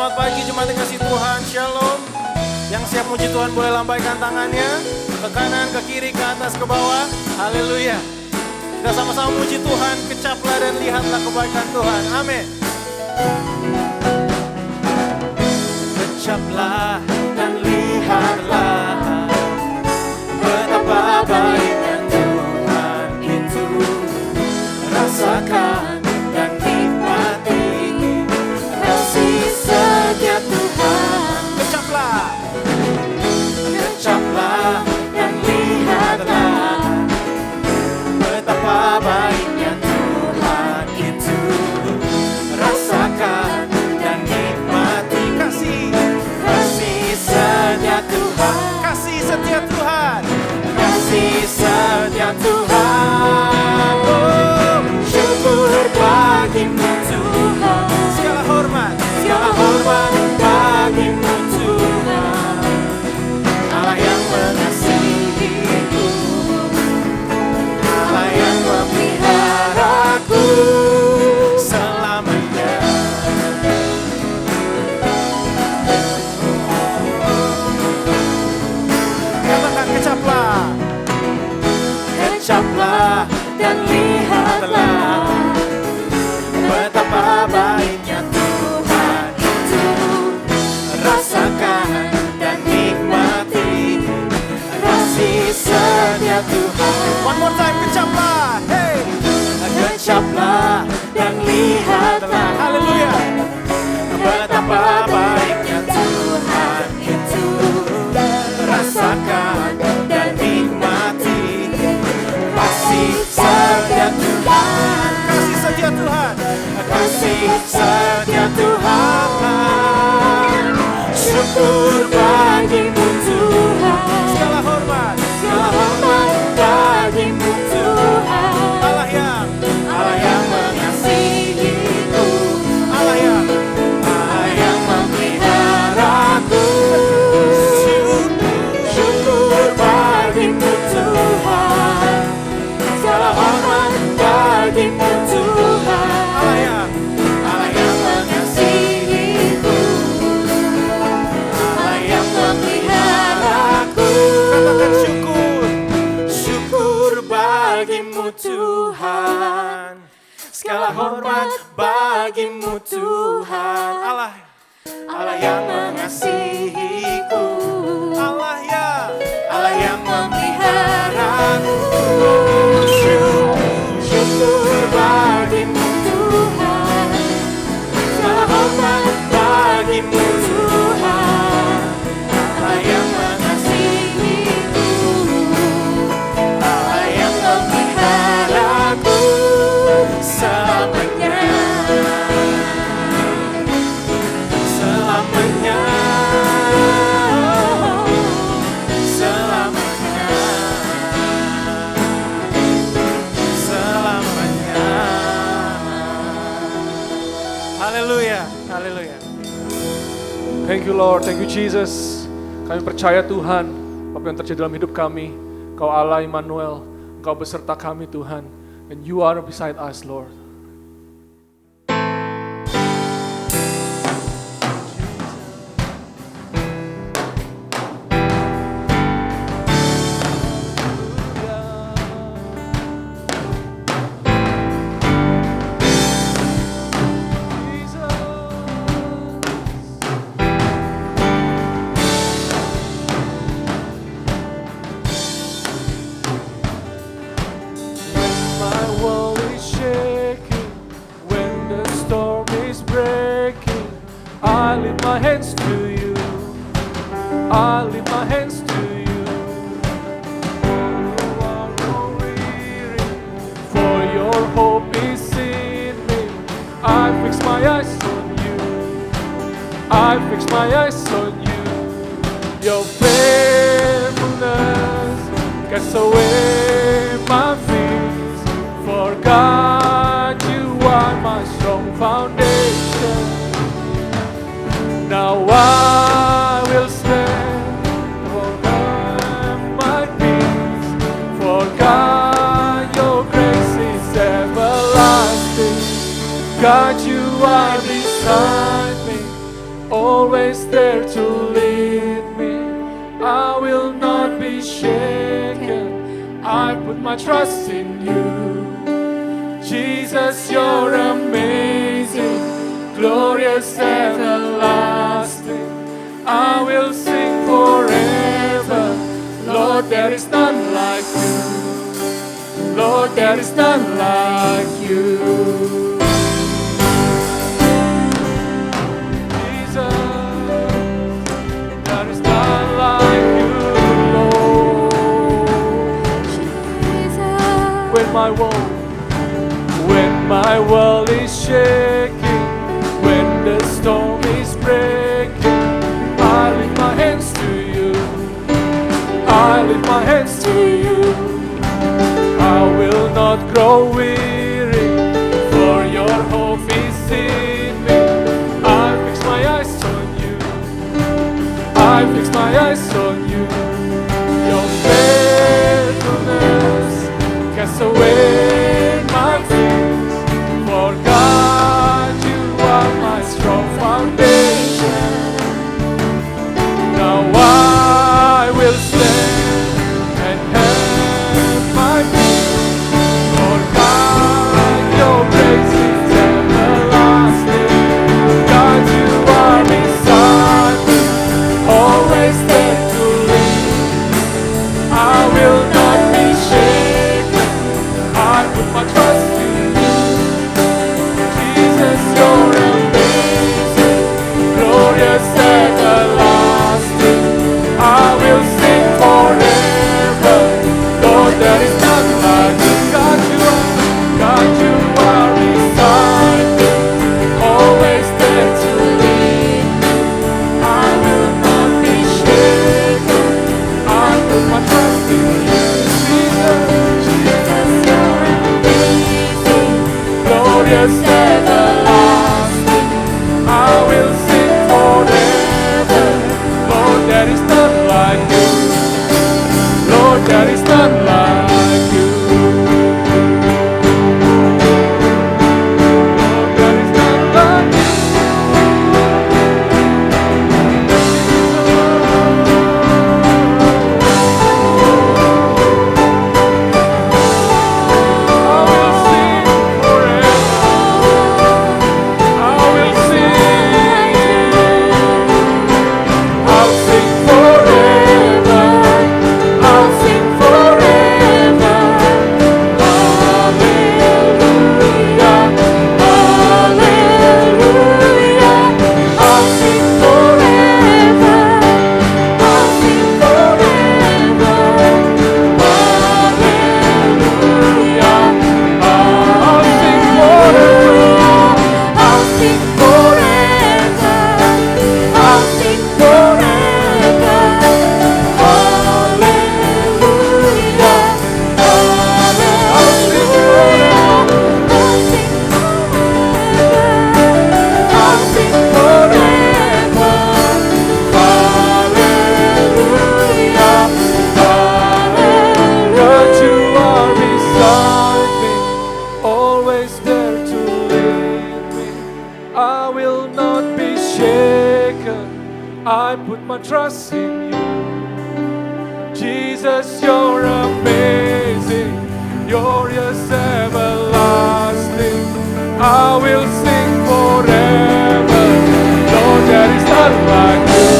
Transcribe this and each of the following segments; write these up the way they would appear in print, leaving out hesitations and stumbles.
Selamat pagi jemaat yang kasih Tuhan, Shalom. Yang siap muji Tuhan boleh lambaikan tangannya ke kanan, ke kiri, ke atas, ke bawah. Haleluya. Kita sama-sama muji Tuhan, kecaplah dan lihatlah kebaikan Tuhan. Amin. Kecaplah dan lihatlah betapa baiknya Tuhan itu. Rasakan dan nikmati kasih setia Tuhan. Kecaplah, kecaplah dan lihatlah betapa baiknya Tuhan itu. Rasakan dan nikmati kasih setia Tuhan. Kasih setia Tuhan. Kasih setia Tuhan. Oh, syukur bagimu Tuhan. Segala hormat bagimu Tuhan. Allah yang mengasihiku, Allah yang memeliharaku selamanya. Katakan kecaplah, kecaplah dan lihatlah betapa baiknya Tuhan itu. Rasakan dan nikmati kasih setia Tuhan. One more time, kecaplah, hey, kecaplah dan lihatlah, haleluya, betapa baiknya Tuhan itu. Rasakan dan nikmati kasih setia Tuhan. Kasih setia Tuhan. Kasih setia Tuhan. Syukur bagimu Tuhan. Segala hormat bagimu Tuhan. Allah yang mengasihiku, Allah yang memeliharaku. Syukur bagimu Tuhan. Segala hormat bagimu Tuhan. Allah yang mengasihiku, Allah yang memeliharaku. Katakan syukur bagimu Tuhan. Segala hormat bagimu Tuhan. Allah yang mengasihiku, Allah yang memeliharaku. Syukur bagimu Tuhan. Segala hormat bagimu Tuhan. Allah yang mengasihiku, Allah yang memeliharaku selamanya. Selamanya. Selamanya. Selamanya. Haleluya. Haleluya. Thank you Lord, thank you Jesus. Kami percaya Tuhan, apa yang terjadi dalam hidup kami, Engkau Allah Immanuel, Engkau beserta kami Tuhan, and you are beside us Lord. My world is shaking when the storm is breaking. I lift my hands to you. I lift my hands to you. You are no weary, for your hope is in me. I fix my eyes on you. I fix my eyes on you. Your faithfulness casts away my fears. For God, you are my strong foundation. Now I will stand, for God my peace. For God, your grace is everlasting. God, you are beside me. my trust in you. Jesus, you're amazing, glorious, everlasting. I will sing forever. Lord, there is none like you. Lord, there is none like you. Jesus, there is none like you, Lord. When my world is shaking, when the storm is breaking, I lift my hands to you. I lift my hands to you. I will not grow weary, for your hope is in me. I fix my eyes on you. I fix my eyes on you. Your faithfulness casts away my fears. For God, you are my strong foundation. Now I will stand and have my peace. For God, your grace is everlasting. God, you are beside me, always there to lead. I will not be shaken. I put my trust in you. Jesus, you're amazing, glorious, everlasting. I will sing forever. Lord, there is none like you. God, you are beside me, always there to lead me. I will not be shaken. I put my trust in you. Jesus, you're amazing, glorious, everlasting. I will sing forever. Lord, there is none like you. Lord, there is none like you. Lord, there is none like you. I will sing forever. I will sing. I'll sing forever. I'll sing forever. Hallelujah. Hallelujah. I'll sing forever. I'll sing forever. Hallelujah. I'll sing forever. I'll sing forever. I'll sing forever. Hallelujah. Hallelujah. I'll sing forever. Hallelujah. Hallelujah. God, you are beside me, always there to lead me. I will not be shaken. I put my trust in you. Jesus, you're amazing, glorious, everlasting. I will sing forever. Lord, there is none like you.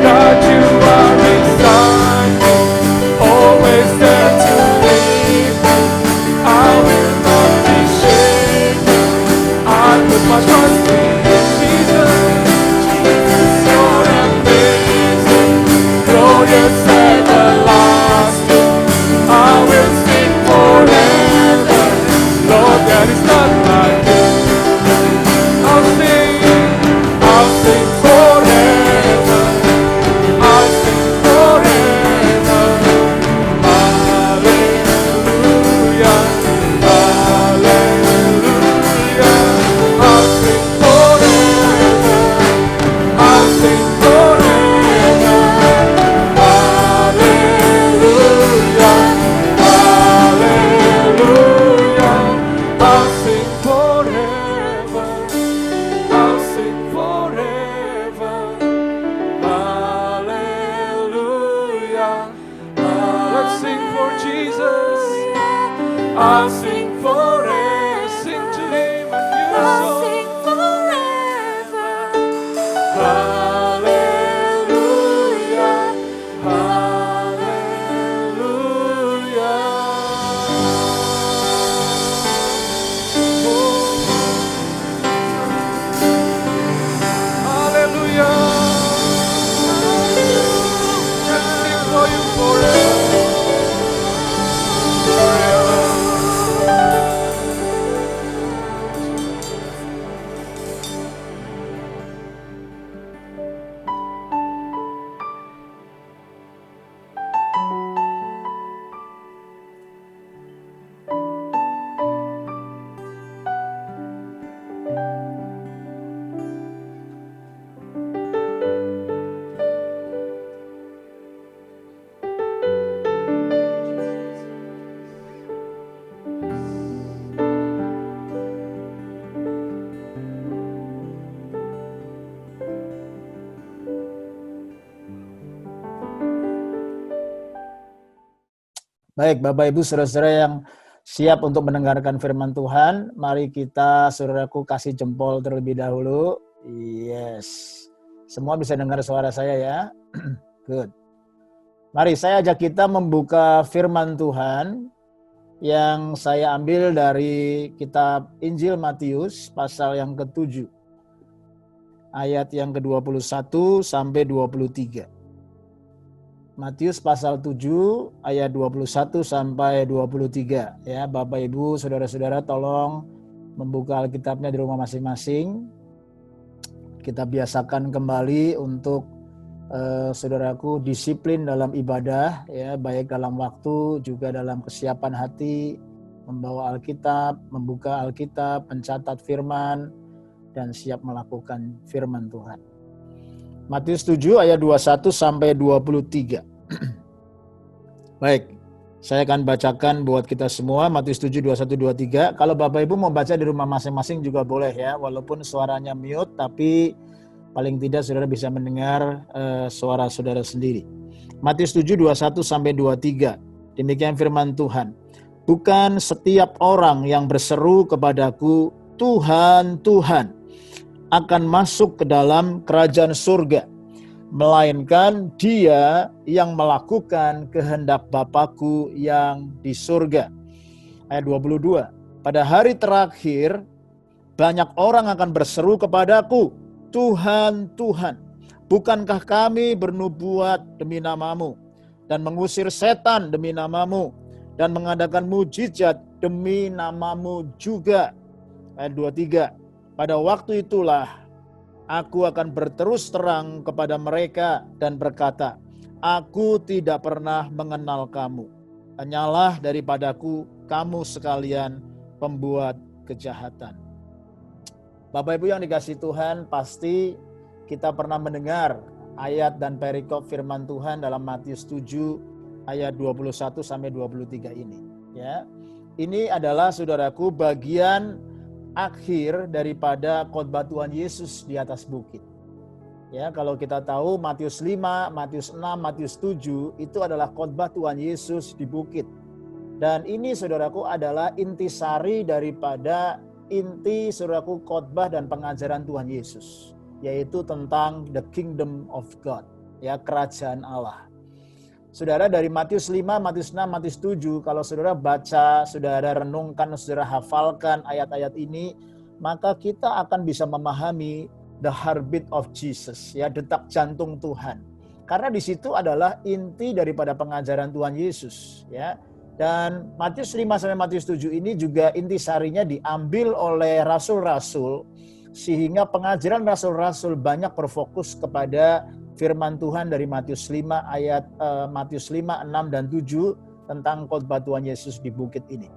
God, you are beside me, always there to lead me. I will not be shaken. I put my trust in you, Jesus. Jesus, you're amazing, glorious, everlasting. I will sing forever. Lord, there is none like you. I'll sing forever. I'll sing forever. Hallelujah. Hallelujah. I'll sing forever. I'll sing forever. I'll sing forever. Sing to Him a new I'll song. sing forever. Hallelujah, hallelujah. Let's sing for you forever, forever. Baik, Bapak Ibu saudara-saudara yang siap untuk mendengarkan firman Tuhan, mari kita saudaraku kasih jempol terlebih dahulu. Yes. Semua bisa dengar suara saya ya? Good. Mari saya ajak kita membuka firman Tuhan yang saya ambil dari kitab Injil Matius pasal yang ke-7. Ayat yang ke-21 sampai 23. Matius pasal 7 ayat 21 sampai 23 ya. Bapak Ibu, saudara-saudara tolong membuka Alkitabnya di rumah masing-masing. Kita biasakan kembali untuk saudaraku disiplin dalam ibadah ya, baik dalam waktu juga dalam kesiapan hati, membawa Alkitab, membuka Alkitab, mencatat firman dan siap melakukan firman Tuhan. Matius 7 ayat 21 sampai 23. Baik, saya akan bacakan buat kita semua Matius 7 21 23. Kalau Bapak Ibu mau baca di rumah masing-masing juga boleh ya, walaupun suaranya mute tapi paling tidak saudara bisa mendengar suara saudara sendiri. Matius 7 21 sampai 23. Demikian firman Tuhan. Bukan setiap orang yang berseru kepadaku, Tuhan, Tuhan, akan masuk ke dalam kerajaan surga, melainkan dia yang melakukan kehendak Bapa-Ku yang di surga. Ayat 22. Pada hari terakhir, banyak orang akan berseru kepadaku, Tuhan, Tuhan, bukankah kami bernubuat demi namamu, dan mengusir setan demi namamu, dan mengadakan mujizat demi namamu juga. Ayat 23. Pada waktu itulah aku akan berterus terang kepada mereka dan berkata, aku tidak pernah mengenal kamu. Hanyalah daripadaku kamu sekalian pembuat kejahatan. Bapak Ibu yang dikasihi Tuhan, pasti kita pernah mendengar ayat dan perikop firman Tuhan dalam Matius 7 ayat 21 sampai 23 ini. Ya, ini adalah saudaraku bagian akhir daripada khotbah Tuhan Yesus di atas bukit. Ya, kalau kita tahu Matius 5, Matius 6, Matius 7 itu adalah khotbah Tuhan Yesus di bukit. Dan ini saudaraku adalah intisari daripada inti saudaraku khotbah dan pengajaran Tuhan Yesus, yaitu tentang the kingdom of God, ya, kerajaan Allah. Saudara, dari Matius 5, Matius 6, Matius 7, kalau saudara baca, saudara renungkan, saudara hafalkan ayat-ayat ini, maka kita akan bisa memahami the heartbeat of Jesus, ya, detak jantung Tuhan. Karena di situ adalah inti daripada pengajaran Tuhan Yesus, ya. Dan Matius 5 sampai Matius 7 ini juga intisarinya diambil oleh rasul-rasul, sehingga pengajaran rasul-rasul banyak berfokus kepada firman Tuhan dari Matius 5 ayat Matius 5, 6 dan 7 tentang khotbah Tuhan Yesus di bukit ini.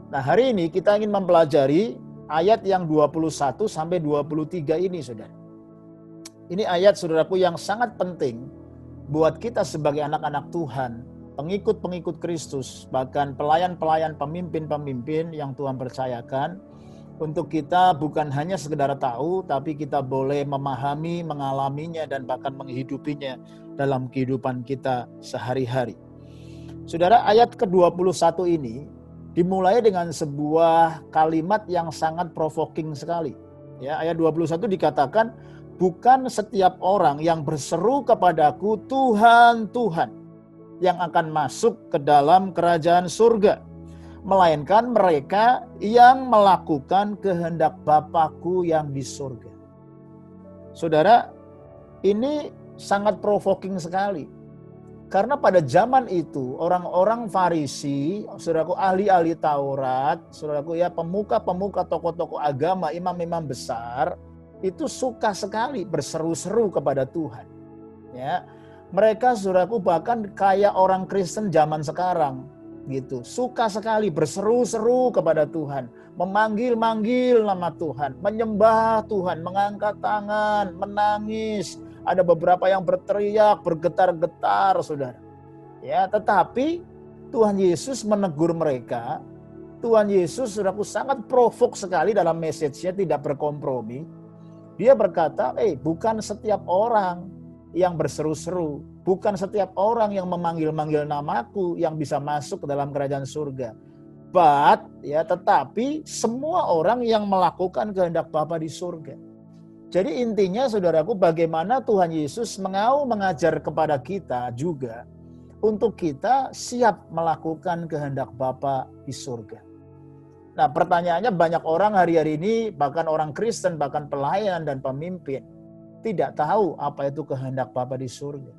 Nah, hari ini kita ingin mempelajari ayat yang 21 sampai 23 ini, Saudara. Ini ayat saudaraku yang sangat penting buat kita sebagai anak-anak Tuhan, pengikut-pengikut Kristus, bahkan pelayan-pelayan, pemimpin-pemimpin yang Tuhan percayakan. Untuk kita bukan hanya sekedar tahu, tapi kita boleh memahami, mengalaminya, dan bahkan menghidupinya dalam kehidupan kita sehari-hari. Saudara, ayat ke-21 ini Dimulai dengan sebuah kalimat yang sangat provoking sekali. Ya, ayat 21 dikatakan, bukan setiap orang yang berseru kepadaku, Tuhan, Tuhan, yang akan masuk ke dalam kerajaan surga, melainkan mereka yang melakukan kehendak Bapa-Ku yang di surga. Saudara, ini sangat provoking sekali. Karena pada zaman itu orang-orang Farisi, saudaraku ahli-ahli Taurat, saudaraku ya pemuka-pemuka tokoh-tokoh agama, imam-imam besar, itu suka sekali berseru-seru kepada Tuhan. Ya, mereka saudaraku bahkan kayak orang Kristen zaman sekarang, gitu. Suka sekali berseru-seru kepada Tuhan, memanggil-manggil nama Tuhan, menyembah Tuhan, mengangkat tangan, menangis. Ada beberapa yang berteriak, bergetar-getar, saudara. Ya, tetapi Tuhan Yesus menegur mereka. Tuhan Yesus, saudaraku, sangat provok sekali dalam message-nya, tidak berkompromi. Dia berkata, bukan setiap orang yang berseru-seru, bukan setiap orang yang memanggil-manggil namaku yang bisa masuk ke dalam kerajaan surga. Tetapi semua orang yang melakukan kehendak Bapa di surga. Jadi intinya saudaraku, bagaimana Tuhan Yesus mau mengajar kepada kita juga untuk kita siap melakukan kehendak Bapa di surga. Nah, pertanyaannya banyak orang hari-hari ini, bahkan orang Kristen, bahkan pelayan dan pemimpin, tidak tahu apa itu kehendak Bapa di surga.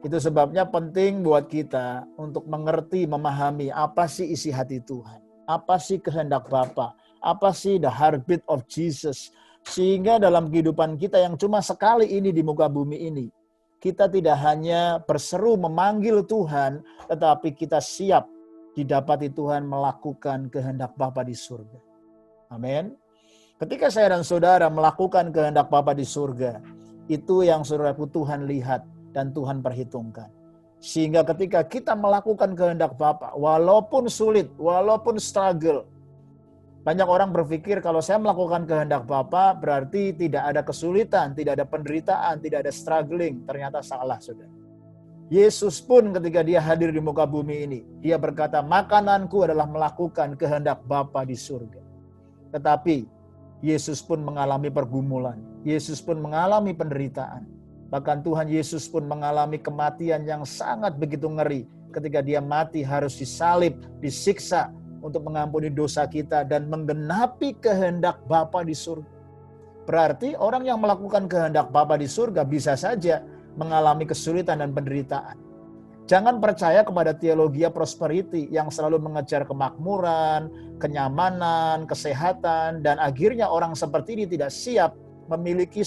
Itu sebabnya penting buat kita untuk mengerti, memahami apa sih isi hati Tuhan. Apa sih kehendak Bapa? Apa sih the heartbeat of Jesus? Sehingga dalam kehidupan kita yang cuma sekali ini di muka bumi ini, kita tidak hanya berseru memanggil Tuhan, tetapi kita siap didapati Tuhan melakukan kehendak Bapa di surga. Amin. Ketika saya dan saudara melakukan kehendak Bapa di surga, itu yang saudaraku Tuhan lihat dan Tuhan perhitungkan. Sehingga ketika kita melakukan kehendak Bapa, walaupun sulit, walaupun struggle, banyak orang berpikir kalau saya melakukan kehendak Bapa berarti tidak ada kesulitan, tidak ada penderitaan, tidak ada struggling. Ternyata salah, saudara. Yesus pun ketika dia hadir di muka bumi ini, dia berkata, makananku adalah melakukan kehendak Bapa di surga. Tetapi Yesus pun mengalami pergumulan. Yesus pun mengalami penderitaan. Bahkan Tuhan Yesus pun mengalami kematian yang sangat begitu ngeri. Ketika dia mati harus disalib, disiksa, untuk mengampuni dosa kita dan menggenapi kehendak Bapa di surga. Berarti orang yang melakukan kehendak Bapa di surga bisa saja mengalami kesulitan dan penderitaan. Jangan percaya kepada teologi prosperity yang selalu mengejar kemakmuran, kenyamanan, kesehatan, dan akhirnya orang seperti ini tidak siap memiliki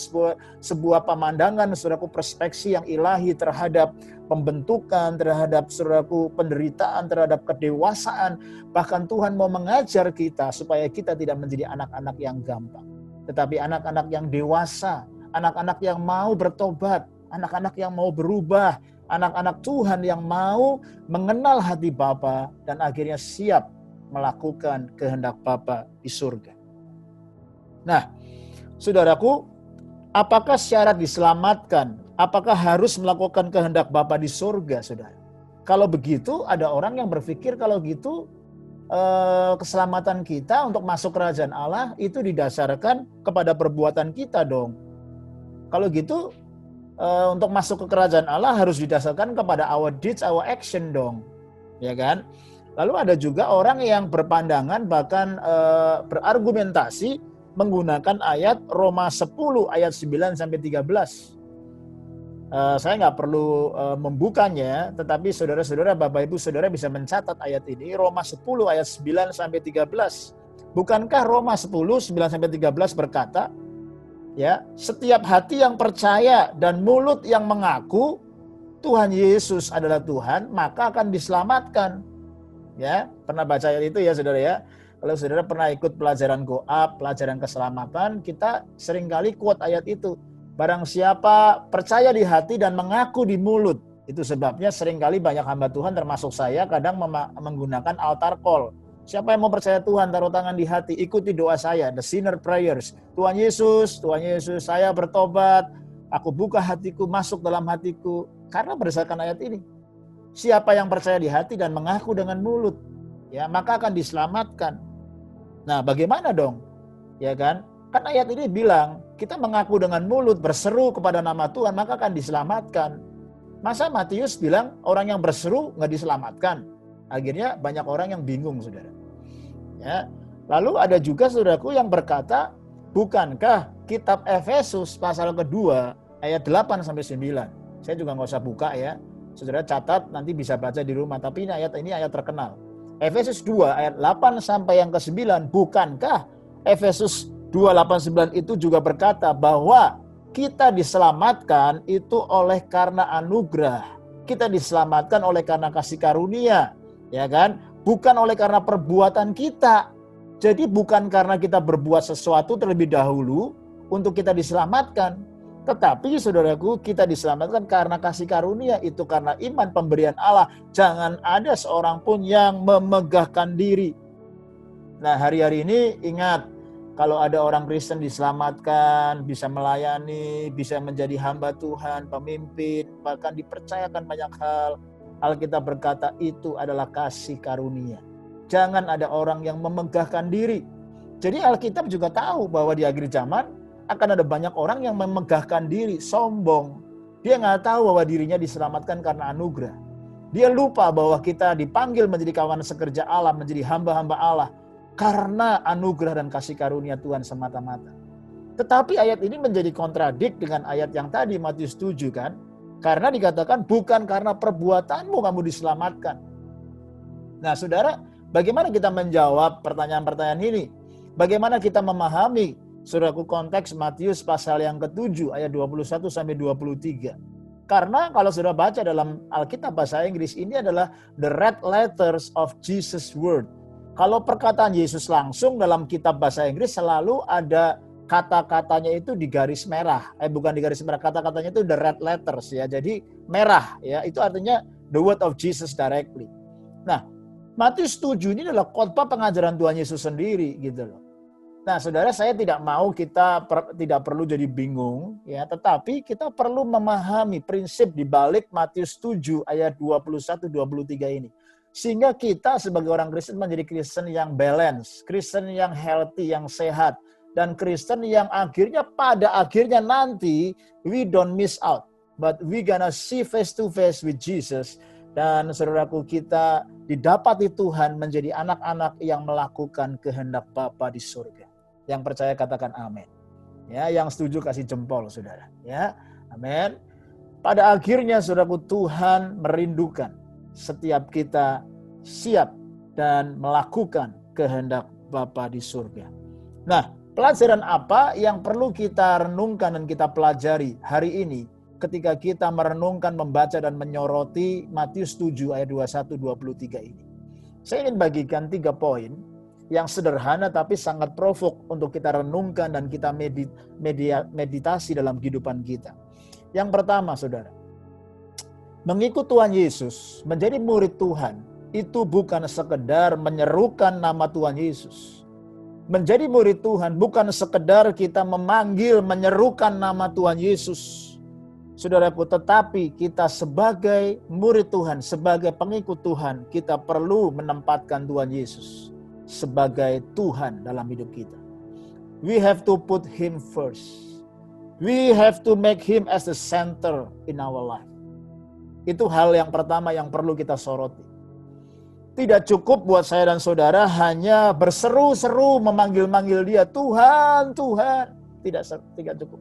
sebuah pemandangan, saudaraku, perspeksi yang ilahi terhadap pembentukan, terhadap saudaraku penderitaan, terhadap kedewasaan. Bahkan Tuhan mau mengajar kita supaya kita tidak menjadi anak-anak yang gampang, tetapi anak-anak yang dewasa, anak-anak yang mau bertobat, anak-anak yang mau berubah, anak-anak Tuhan yang mau mengenal hati Bapa dan akhirnya siap melakukan kehendak Bapa di surga. Nah, saudaraku, apakah syarat diselamatkan? Apakah harus melakukan kehendak Bapa di surga, saudara? Kalau begitu, ada orang yang berpikir kalau gitu keselamatan kita untuk masuk kerajaan Allah itu didasarkan kepada perbuatan kita dong. Kalau gitu, untuk masuk ke kerajaan Allah harus didasarkan kepada our deeds, our action dong. Ya kan? Lalu ada juga orang yang berpandangan bahkan berargumentasi menggunakan ayat Roma 10 ayat 9 sampai 13. Saya nggak perlu membukanya, tetapi saudara-saudara, Bapak Ibu Saudara bisa mencatat ayat ini, Roma 10 ayat 9 sampai 13. Bukankah Roma 10 9 sampai 13 berkata, ya, setiap hati yang percaya dan mulut yang mengaku Tuhan Yesus adalah Tuhan, maka akan diselamatkan. Ya, pernah baca ayat itu ya, saudara ya? Kalau saudara pernah ikut pelajaran Go-Up, pelajaran keselamatan, kita seringkali quote ayat itu. Barang siapa percaya di hati dan mengaku di mulut. Itu sebabnya seringkali banyak hamba Tuhan termasuk saya kadang menggunakan altar call. Siapa yang mau percaya Tuhan, taruh tangan di hati, ikuti doa saya, the sinner prayers. Tuhan Yesus, saya bertobat, aku buka hatiku, masuk dalam hatiku. Karena berdasarkan ayat ini. Siapa yang percaya di hati dan mengaku dengan mulut. ya, maka akan diselamatkan. Nah, bagaimana dong? Ya kan? Kan ayat ini bilang, kita mengaku dengan mulut, berseru kepada nama Tuhan, maka akan diselamatkan. Masa Matius bilang orang yang berseru nggak diselamatkan? Akhirnya banyak orang yang bingung, saudara. Ya. Lalu ada juga saudaraku yang berkata, bukankah kitab Efesus pasal kedua ayat 8-9? Saya juga nggak usah buka ya. Saudara catat, nanti bisa baca di rumah. Tapi ini ayat terkenal. Efesus 2 ayat 8 sampai yang ke-9. Bukankah Efesus 2:8-9 itu juga berkata bahwa kita diselamatkan itu oleh karena anugerah. Kita diselamatkan oleh karena kasih karunia, ya kan? Bukan oleh karena perbuatan kita. Jadi bukan karena kita berbuat sesuatu terlebih dahulu untuk kita diselamatkan. Tetapi saudaraku, kita diselamatkan karena kasih karunia, itu karena iman pemberian Allah. Jangan ada seorang pun yang memegahkan diri. Nah, hari-hari ini ingat, kalau ada orang Kristen diselamatkan, bisa melayani, bisa menjadi hamba Tuhan, pemimpin, bahkan dipercayakan banyak hal. Alkitab berkata itu adalah kasih karunia. Jangan ada orang yang memegahkan diri. Jadi Alkitab juga tahu bahwa di akhir zaman akan ada banyak orang yang memegahkan diri, sombong. Dia nggak tahu bahwa dirinya diselamatkan karena anugerah. Dia lupa bahwa kita dipanggil menjadi kawan sekerja Allah, menjadi hamba-hamba Allah karena anugerah dan kasih karunia Tuhan semata-mata. Tetapi ayat ini menjadi kontradik dengan ayat yang tadi Matius 7 kan? Karena dikatakan bukan karena perbuatanmu kamu diselamatkan. Nah, saudara, bagaimana kita menjawab pertanyaan-pertanyaan ini? Bagaimana kita memahami, saudaraku, konteks Matius pasal yang ke-7 ayat 21-23? Karena kalau sudah baca dalam Alkitab bahasa Inggris, ini adalah the red letters of Jesus' word. Kalau perkataan Yesus langsung dalam kitab bahasa Inggris selalu ada kata-katanya itu di garis merah. Bukan di garis merah, kata-katanya itu the red letters ya. Jadi merah ya, itu artinya the word of Jesus directly. Nah, Matius 7 ini adalah khotbah pengajaran Tuhan Yesus sendiri gitu loh. Nah, saudara, saya tidak mau kita tidak perlu jadi bingung ya, tetapi kita perlu memahami prinsip di balik Matius 7 ayat 21-23 ini. Sehingga kita sebagai orang Kristen menjadi Kristen yang balance, Kristen yang healthy, yang sehat, dan Kristen yang pada akhirnya nanti we don't miss out, but we gonna see face to face with Jesus. Dan saudaraku, kita didapati Tuhan menjadi anak-anak yang melakukan kehendak Bapa di surga. Yang percaya katakan amin. Ya, yang setuju kasih jempol, saudara. Ya, amin. Pada akhirnya, saudaraku, Tuhan merindukan setiap kita siap dan melakukan kehendak Bapa di surga. Nah, pelajaran apa yang perlu kita renungkan dan kita pelajari hari ini ketika kita merenungkan, membaca dan menyoroti Matius 7 ayat 21-23 ini? Saya ingin bagikan 3 poin yang sederhana tapi sangat provok untuk kita renungkan dan kita meditasi dalam kehidupan kita. Yang pertama, saudara, mengikut Tuhan Yesus, menjadi murid Tuhan, itu bukan sekedar menyerukan nama Tuhan Yesus. Menjadi murid Tuhan bukan sekedar kita memanggil, menyerukan nama Tuhan Yesus, saudaraku, tetapi kita sebagai murid Tuhan, sebagai pengikut Tuhan, kita perlu menempatkan Tuhan Yesus sebagai Tuhan dalam hidup kita. We have to put Him first. We have to make Him as the center in our life. Itu hal yang pertama yang perlu kita soroti. Tidak cukup buat saya dan saudara hanya berseru-seru memanggil-manggil Dia, Tuhan, Tuhan. Tidak cukup.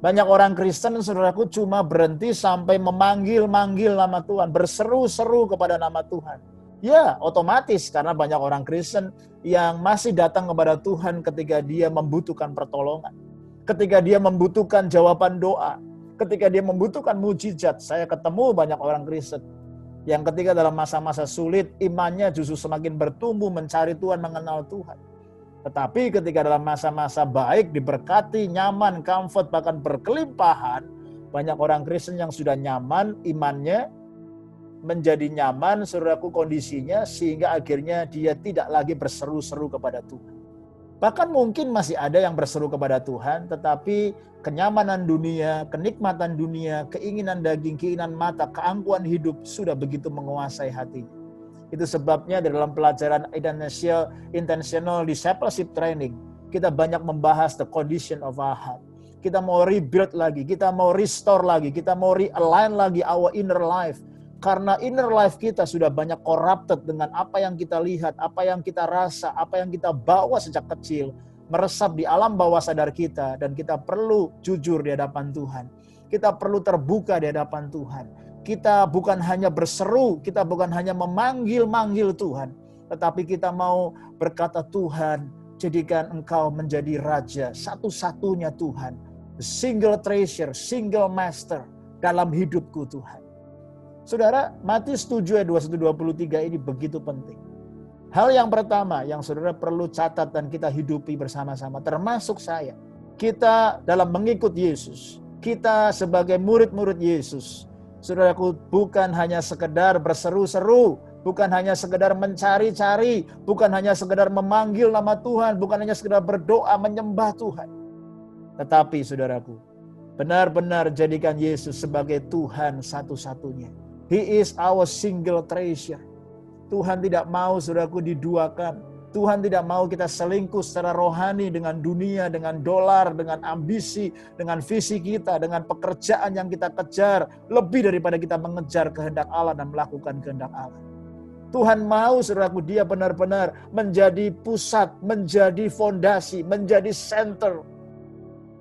Banyak orang Kristen, saudaraku, cuma berhenti sampai memanggil-manggil nama Tuhan, berseru-seru kepada nama Tuhan. Ya, otomatis karena banyak orang Kristen yang masih datang kepada Tuhan ketika dia membutuhkan pertolongan, ketika dia membutuhkan jawaban doa, ketika dia membutuhkan mujizat. Saya ketemu banyak orang Kristen yang ketika dalam masa-masa sulit, imannya justru semakin bertumbuh mencari Tuhan, mengenal Tuhan. Tetapi ketika dalam masa-masa baik, diberkati, nyaman, comfort, bahkan berkelimpahan, banyak orang Kristen yang sudah nyaman, imannya menjadi nyaman, saudaraku, kondisinya, sehingga akhirnya dia tidak lagi berseru-seru kepada Tuhan. Bahkan mungkin masih ada yang berseru kepada Tuhan, tetapi kenyamanan dunia, kenikmatan dunia, keinginan daging, keinginan mata, keangkuhan hidup sudah begitu menguasai hatinya. Itu sebabnya di dalam pelajaran intentional discipleship training, kita banyak membahas the condition of our heart. Kita mau rebuild lagi, kita mau restore lagi, kita mau realign lagi our inner life. Karena inner life kita sudah banyak corrupted dengan apa yang kita lihat, apa yang kita rasa, apa yang kita bawa sejak kecil. Meresap di alam bawah sadar kita, dan kita perlu jujur di hadapan Tuhan. Kita perlu terbuka di hadapan Tuhan. Kita bukan hanya berseru, kita bukan hanya memanggil-manggil Tuhan, tetapi kita mau berkata, Tuhan, jadikan Engkau menjadi Raja, satu-satunya Tuhan, the single treasure, single master dalam hidupku Tuhan. Saudara, Matius 7 ayat 21-23 ini begitu penting. Hal yang pertama yang saudara perlu catat dan kita hidupi bersama-sama, termasuk saya. Kita dalam mengikut Yesus, kita sebagai murid-murid Yesus, saudaraku, bukan hanya sekedar berseru-seru, bukan hanya sekedar mencari-cari, bukan hanya sekedar memanggil nama Tuhan, bukan hanya sekedar berdoa menyembah Tuhan. Tetapi saudaraku, benar-benar jadikan Yesus sebagai Tuhan satu-satunya. He is our single treasure. Tuhan tidak mau saudaraku diduakan. Tuhan tidak mau kita selingkuh secara rohani dengan dunia, dengan dolar, dengan ambisi, dengan visi kita, dengan pekerjaan yang kita kejar, lebih daripada kita mengejar kehendak Allah dan melakukan kehendak Allah. Tuhan mau saudaraku dia benar-benar menjadi pusat, menjadi fondasi, menjadi center.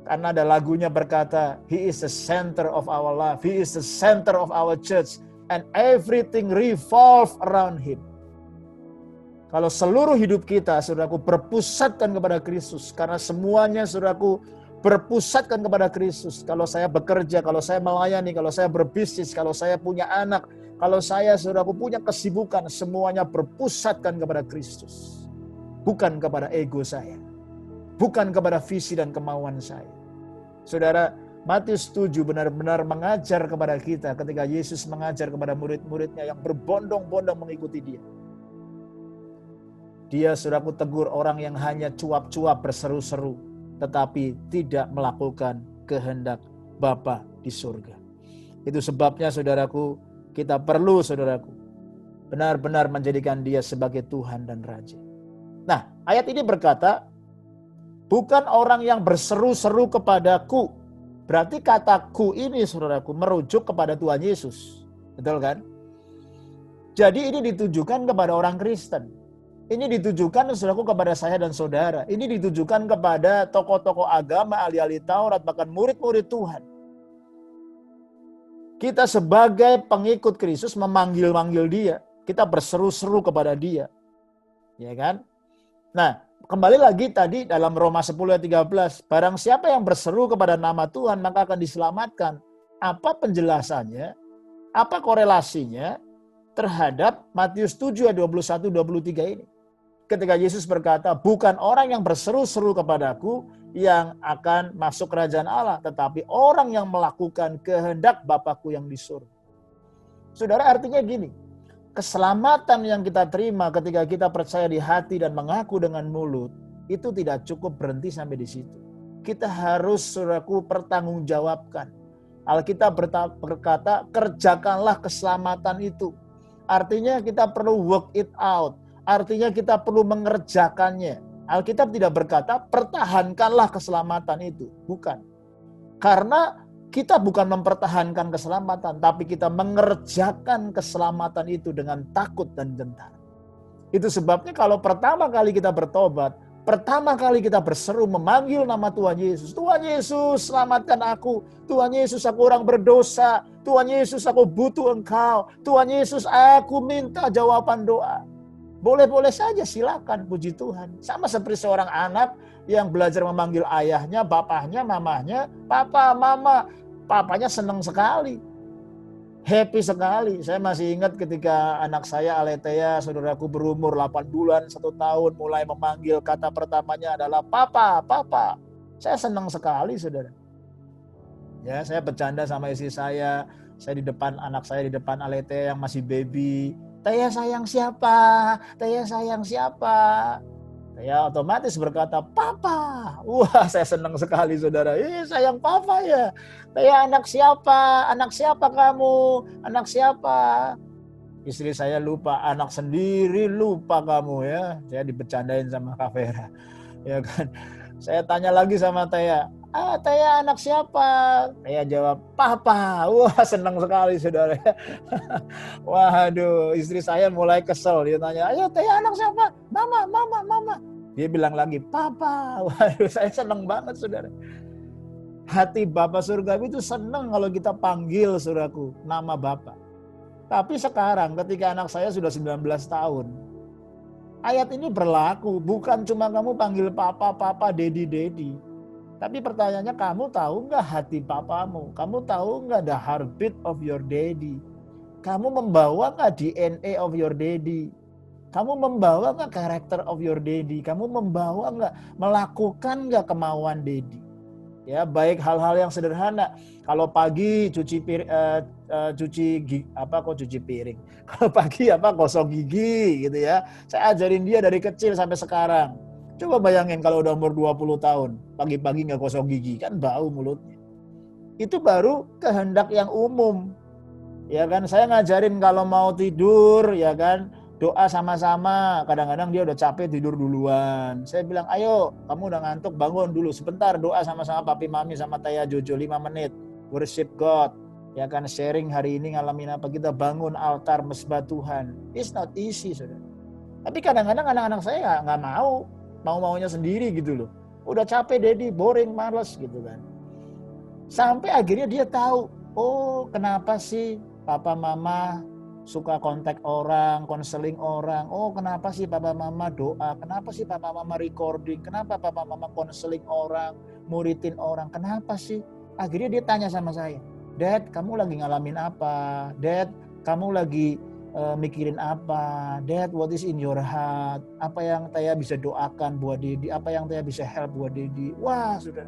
Karena ada lagunya berkata, He is the center of our life, He is the center of our church, and everything revolve around Him. Kalau seluruh hidup kita, saudaraku, berpusatkan kepada Kristus. Karena semuanya, saudaraku, berpusatkan kepada Kristus. Kalau saya bekerja, kalau saya melayani, kalau saya berbisnis, kalau saya punya anak, kalau saya, saudaraku, punya kesibukan, semuanya berpusatkan kepada Kristus. Bukan kepada ego saya. Bukan kepada visi dan kemauan saya. Saudara, Matius 7 benar-benar mengajar kepada kita ketika Yesus mengajar kepada murid-muridnya yang berbondong-bondong mengikuti dia. Dia, saudaraku, tegur orang yang hanya cuap-cuap berseru-seru, tetapi tidak melakukan kehendak Bapa di surga. Itu sebabnya, saudaraku, kita perlu, saudaraku, benar-benar menjadikan dia sebagai Tuhan dan Raja. Nah, ayat ini berkata, bukan orang yang berseru-seru kepadaku. Berarti kata ku ini, saudaraku, merujuk kepada Tuhan Yesus. Betul kan? Jadi ini ditujukan kepada orang Kristen. Ini ditujukan, saudaraku, kepada saya dan saudara. Ini ditujukan kepada tokoh-tokoh agama, ahli-ahli Taurat, bahkan murid-murid Tuhan. Kita sebagai pengikut Kristus memanggil-manggil dia. Kita berseru-seru kepada dia. Ya kan? Nah, kembali lagi tadi dalam Roma 10 ayat 13. Barang siapa yang berseru kepada nama Tuhan, maka akan diselamatkan. Apa penjelasannya? Apa korelasinya terhadap Matius 7 ayat 21-23 ini? Ketika Yesus berkata, bukan orang yang berseru-seru kepadaku yang akan masuk kerajaan Allah, tetapi orang yang melakukan kehendak Bapakku yang di surga. Saudara, artinya gini, keselamatan yang kita terima ketika kita percaya di hati dan mengaku dengan mulut, itu tidak cukup berhenti sampai di situ. Kita harus, saudaraku, pertanggungjawabkan. Alkitab berkata, kerjakanlah keselamatan itu. Artinya kita perlu work it out. Artinya kita perlu mengerjakannya. Alkitab tidak berkata, pertahankanlah keselamatan itu. Bukan. Karena kita bukan mempertahankan keselamatan, tapi kita mengerjakan keselamatan itu dengan takut dan gentar. Itu sebabnya kalau pertama kali kita bertobat, pertama kali kita berseru memanggil nama Tuhan Yesus. Tuhan Yesus, selamatkan aku. Tuhan Yesus, aku orang berdosa. Tuhan Yesus, aku butuh Engkau. Tuhan Yesus, aku minta jawaban doa. Boleh-boleh saja, silakan, puji Tuhan. Sama seperti seorang anak yang belajar memanggil ayahnya, bapaknya, mamahnya, papa, mama. Papanya senang sekali. Happy sekali. Saya masih ingat ketika anak saya, Aletea, saudaraku, berumur 8 bulan, 1 tahun, mulai memanggil kata pertamanya adalah papa, papa. Saya senang sekali, saudara. Ya, saya bercanda sama istri saya di depan anak saya, di depan Aletea yang masih baby. Taya sayang siapa? Taya sayang siapa? Saya otomatis berkata, papa. Wah, saya senang sekali, saudara. Sayang papa ya. Taya anak siapa? Anak siapa kamu? Anak siapa? Istri saya lupa, anak sendiri lupa kamu ya. Saya dibercandain sama Kak Vera. Ya kan. Saya tanya lagi sama Taya, Taya anak siapa? Taya jawab, Papa. Wah, senang sekali saudara. Waduh, istri saya mulai kesel. Dia tanya, ayo Taya anak siapa? Mama. Dia bilang lagi, Papa. Waduh, saya senang banget saudara. Hati Bapa Surgawi itu senang kalau kita panggil saudaraku, nama Bapa. Tapi sekarang ketika anak saya sudah 19 tahun, ayat ini berlaku, bukan cuma kamu panggil papa, daddy. Tapi pertanyaannya, kamu tahu nggak hati papamu? Kamu tahu nggak the heartbeat of your daddy? Kamu membawa nggak DNA of your daddy? Kamu membawa nggak karakter of your daddy? Kamu membawa nggak, melakukan nggak kemauan daddy? Ya, baik hal-hal yang sederhana. Kalau pagi cuci piring, Kalau pagi gosok gigi gitu ya. Saya ajarin dia dari kecil sampai sekarang. Coba bayangin kalau udah umur 20 tahun, pagi-pagi nggak gosok gigi, kan bau mulutnya. Itu baru kehendak yang umum. Ya kan, saya ngajarin kalau mau tidur, ya kan, doa sama-sama. Kadang-kadang dia udah capek tidur duluan. Saya bilang, ayo kamu udah ngantuk, bangun dulu sebentar, doa sama-sama papi mami sama Taya Jojo 5 menit. Worship God. Ya kan, sharing hari ini ngalamin apa, kita bangun altar mesbah Tuhan. It's not easy saudara. Tapi kadang-kadang anak-anak saya nggak mau-maunya sendiri gitu loh. Udah capek daddy, boring, males gitu kan. Sampai akhirnya dia tahu, oh kenapa sih papa mama suka kontak orang, konseling orang. Oh kenapa sih papa mama doa, kenapa sih papa mama recording, kenapa papa mama konseling orang, muridin orang, kenapa sih? Akhirnya dia tanya sama saya, Dad kamu lagi ngalamin apa? Dad kamu lagi mikirin apa? Dad what is in your heart? Apa yang Taya bisa doakan buat Dedi? Apa yang Taya bisa help buat Dedi? Wah saudara,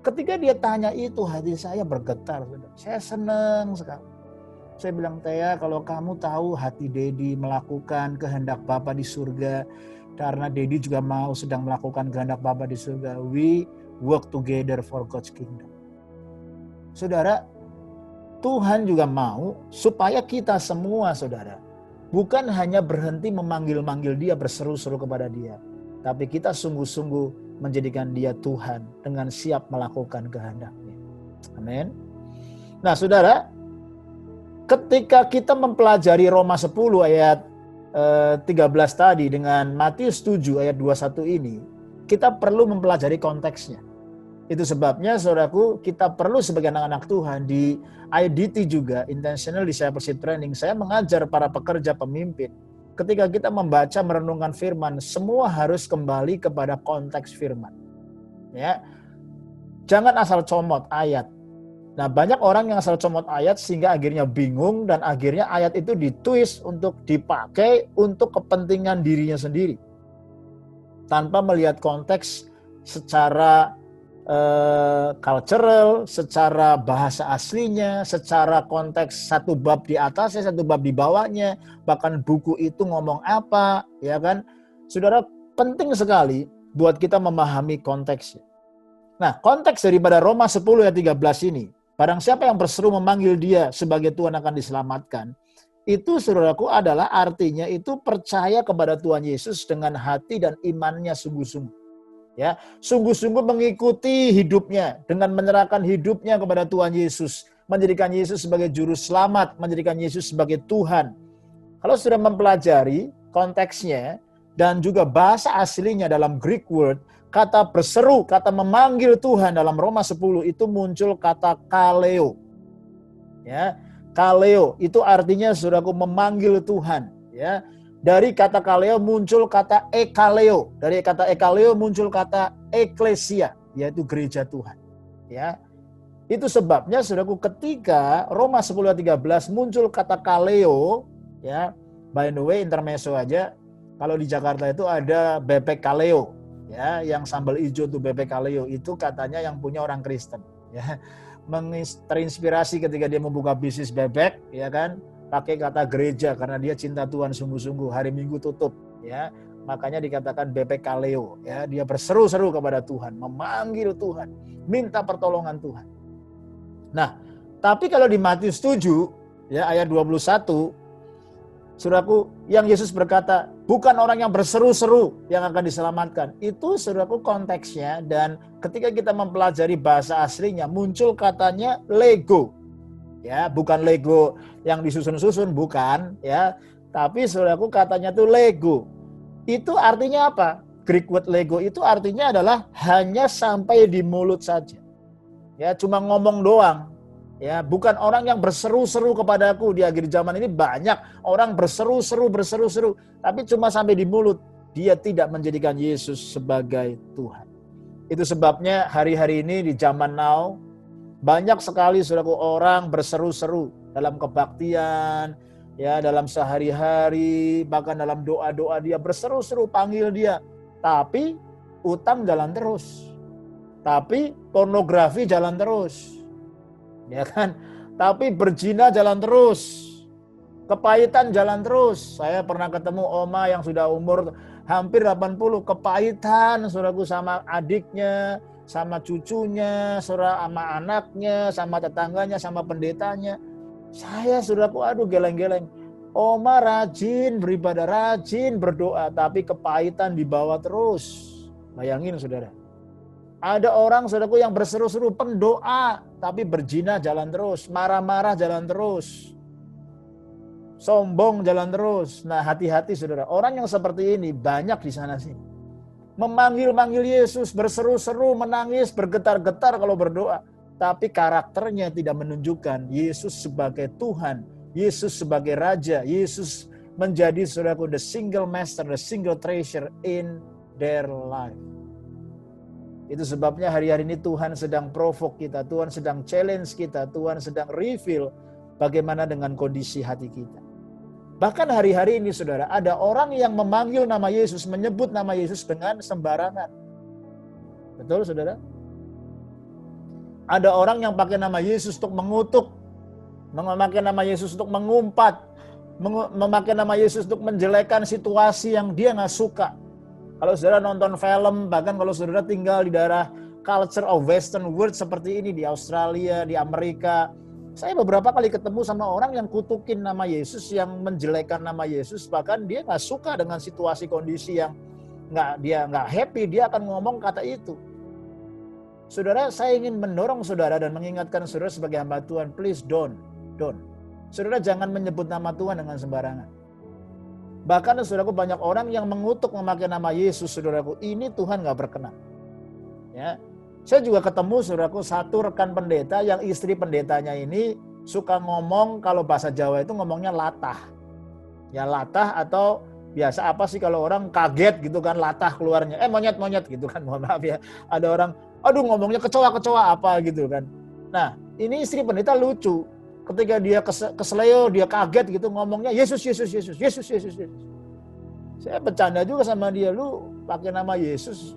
ketika dia tanya itu hati saya bergetar saudara. Saya senang sekali. Saya bilang, Taya kalau kamu tahu hati Dedi melakukan kehendak Bapa di surga, karena Dedi juga mau sedang melakukan kehendak Bapa di surga, we work together for God's kingdom. Saudara, Tuhan juga mau supaya kita semua saudara, bukan hanya berhenti memanggil-manggil dia, berseru-seru kepada dia, tapi kita sungguh-sungguh menjadikan dia Tuhan dengan siap melakukan kehendaknya. Amin. Nah saudara, ketika kita mempelajari Roma 10 ayat 13 tadi dengan Matius 7 ayat 21 ini, kita perlu mempelajari konteksnya. Itu sebabnya saudaraku, kita perlu sebagai anak-anak Tuhan di IDT juga, Intentional Discipleship Training, saya mengajar para pekerja pemimpin. Ketika kita membaca merenungkan firman, semua harus kembali kepada konteks firman. Ya. Jangan asal comot ayat. Nah, banyak orang yang asal comot ayat sehingga akhirnya bingung dan akhirnya ayat itu ditwist untuk dipakai untuk kepentingan dirinya sendiri. Tanpa melihat konteks secara cultural, secara bahasa aslinya, secara konteks satu bab di atasnya, satu bab di bawahnya, bahkan buku itu ngomong apa, ya kan? Saudara, penting sekali buat kita memahami konteksnya. Nah, konteks daripada Roma 10 ayat 13 ini, barang siapa yang berseru memanggil dia sebagai Tuhan akan diselamatkan. Itu saudaraku adalah artinya itu percaya kepada Tuhan Yesus dengan hati dan imannya sungguh-sungguh. Ya, sungguh-sungguh mengikuti hidupnya dengan menyerahkan hidupnya kepada Tuhan Yesus, menjadikan Yesus sebagai juru selamat, menjadikan Yesus sebagai Tuhan. Kalau sudah mempelajari konteksnya dan juga bahasa aslinya dalam Greek word, kata berseru, kata memanggil Tuhan dalam Roma 10 itu muncul kata kaleo. Ya, kaleo itu artinya saudaraku memanggil Tuhan, ya. Dari kata kaleo muncul kata ekaleo. Dari kata ekaleo muncul kata eklesia, yaitu gereja Tuhan. Ya. Itu sebabnya saudaraku ketika Roma 10 ayat 13 muncul kata kaleo, ya. By the way, intermezzo aja. Kalau di Jakarta itu ada bebek kaleo, ya, yang sambal hijau tuh bebek kaleo itu katanya yang punya orang Kristen, ya. Terinspirasi ketika dia membuka bisnis bebek, ya kan? Pakai kata gereja karena dia cinta Tuhan sungguh-sungguh. Hari Minggu tutup, ya. Makanya dikatakan bebek kaleo, ya. Dia berseru-seru kepada Tuhan, memanggil Tuhan, minta pertolongan Tuhan. Nah, tapi kalau di Matius 7, ya ayat 21, Saudaraku, yang Yesus berkata, bukan orang yang berseru-seru yang akan diselamatkan. Itu saudaraku konteksnya, dan ketika kita mempelajari bahasa aslinya, muncul katanya lego. Ya, bukan Lego yang disusun-susun, bukan, ya. Tapi saudaraku katanya tuh lego. Itu artinya apa? Greek word lego itu artinya adalah hanya sampai di mulut saja. Ya, cuma ngomong doang. Ya, bukan orang yang berseru-seru kepadaku. Di akhir zaman ini banyak orang berseru-seru, tapi cuma sampai di mulut. Dia tidak menjadikan Yesus sebagai Tuhan. Itu sebabnya hari-hari ini di zaman now, banyak sekali saudaraku orang berseru-seru dalam kebaktian, ya, dalam sehari-hari, bahkan dalam doa-doa dia berseru-seru panggil dia. Tapi utang jalan terus. Tapi pornografi jalan terus. Ya kan? Tapi berzina jalan terus. Kepahitan jalan terus. Saya pernah ketemu oma yang sudah umur hampir 80, kepahitan saudaraku sama adiknya, sama cucunya, sama anaknya, sama tetangganya, sama pendetanya. Saya saudaraku, aduh geleng-geleng. Oma rajin beribadah, rajin berdoa, tapi kepahitan dibawa terus. Bayangin saudara. Ada orang saudaraku yang berseru-seru pendoa, tapi berzina jalan terus, marah-marah jalan terus, sombong jalan terus. Nah, hati-hati saudara, orang yang seperti ini banyak di sana sini. Memanggil-manggil Yesus, berseru-seru, menangis, bergetar-getar kalau berdoa, tapi karakternya tidak menunjukkan Yesus sebagai Tuhan, Yesus sebagai Raja, Yesus menjadi saudaraku the single master, the single treasure in their life. Itu sebabnya hari-hari ini Tuhan sedang provoke kita, Tuhan sedang challenge kita, Tuhan sedang reveal bagaimana dengan kondisi hati kita. Bahkan hari-hari ini saudara, ada orang yang memanggil nama Yesus, menyebut nama Yesus dengan sembarangan. Betul saudara? Ada orang yang pakai nama Yesus untuk mengutuk, memakai nama Yesus untuk mengumpat, memakai nama Yesus untuk menjelekkan situasi yang dia gak suka. Kalau saudara nonton film, bahkan kalau saudara tinggal di daerah culture of western world seperti ini, di Australia, di Amerika, saya beberapa kali ketemu sama orang yang kutukin nama Yesus, yang menjelekkan nama Yesus, bahkan dia gak suka dengan situasi kondisi yang dia gak happy, dia akan ngomong kata itu. Saudara, saya ingin mendorong saudara dan mengingatkan saudara sebagai hamba Tuhan, please don't. Saudara jangan menyebut nama Tuhan dengan sembarangan. Bahkan saudaraku, banyak orang yang mengutuk memakai nama Yesus, saudaraku, ini Tuhan gak berkenan. Ya, saya juga ketemu saudaraku satu rekan pendeta yang istri pendetanya ini suka ngomong, kalau bahasa Jawa itu ngomongnya latah. Ya latah, atau biasa apa sih kalau orang kaget gitu kan, latah keluarnya, monyet-monyet gitu kan, mohon maaf ya. Ada orang, aduh ngomongnya kecoa-kecoa apa gitu kan. Nah, ini istri pendeta lucu. Ketika dia kesleo, dia kaget gitu ngomongnya Yesus. Saya bercanda juga sama dia, lu pakai nama Yesus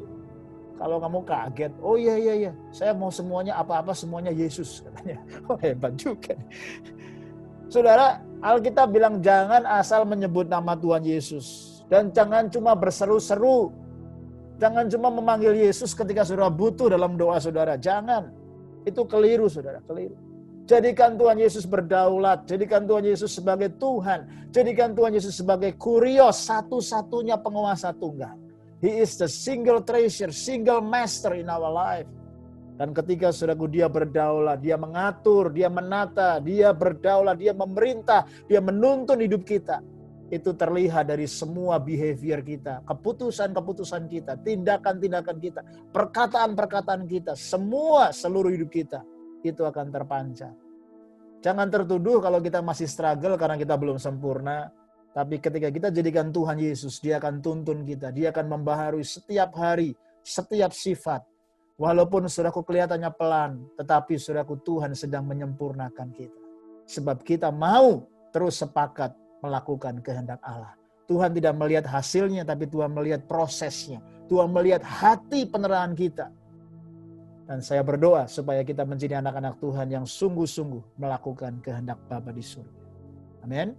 kalau kamu kaget. Oh iya, saya mau semuanya apa-apa semuanya Yesus katanya. Oh hebat juga. Saudara, Alkitab bilang jangan asal menyebut nama Tuhan Yesus. Dan jangan cuma berseru-seru. Jangan cuma memanggil Yesus ketika saudara butuh dalam doa saudara. Jangan. Itu keliru saudara, keliru. Jadikan Tuhan Yesus berdaulat. Jadikan Tuhan Yesus sebagai Tuhan. Jadikan Tuhan Yesus sebagai Kurios, satu-satunya penguasa tunggal. He is the single treasure, single master in our life. Dan ketika saudaraku dia berdaulat, dia mengatur, dia menata, dia berdaulat, dia memerintah, dia menuntun hidup kita. Itu terlihat dari semua behavior kita, keputusan-keputusan kita, tindakan-tindakan kita, perkataan-perkataan kita, seluruh hidup kita. Itu akan terpancar. Jangan tertuduh kalau kita masih struggle karena kita belum sempurna. Tapi ketika kita jadikan Tuhan Yesus, dia akan tuntun kita. Dia akan membaharui setiap hari, setiap sifat. Walaupun saudaraku kelihatannya pelan, tetapi saudaraku Tuhan sedang menyempurnakan kita. Sebab kita mau terus sepakat melakukan kehendak Allah. Tuhan tidak melihat hasilnya, tapi Tuhan melihat prosesnya. Tuhan melihat hati penerahan kita. Dan saya berdoa supaya kita menjadi anak-anak Tuhan yang sungguh-sungguh melakukan kehendak Bapa di surga. Amin.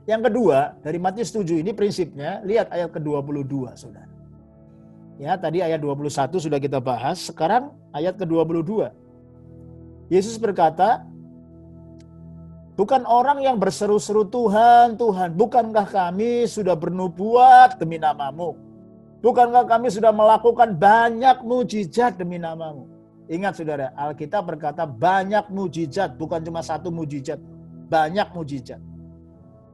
Yang kedua, dari Matius 7 ini prinsipnya, lihat ayat ke-22 saudara. Ya, tadi ayat 21 sudah kita bahas, sekarang ayat ke-22. Yesus berkata, Bukan orang yang berseru-seru, Tuhan, Tuhan, bukankah kami sudah bernubuat demi nama-Mu? Bukankah kami sudah melakukan banyak mujizat demi nama-Mu? Ingat saudara, Alkitab berkata banyak mujizat, bukan cuma satu mujizat. Banyak mujizat.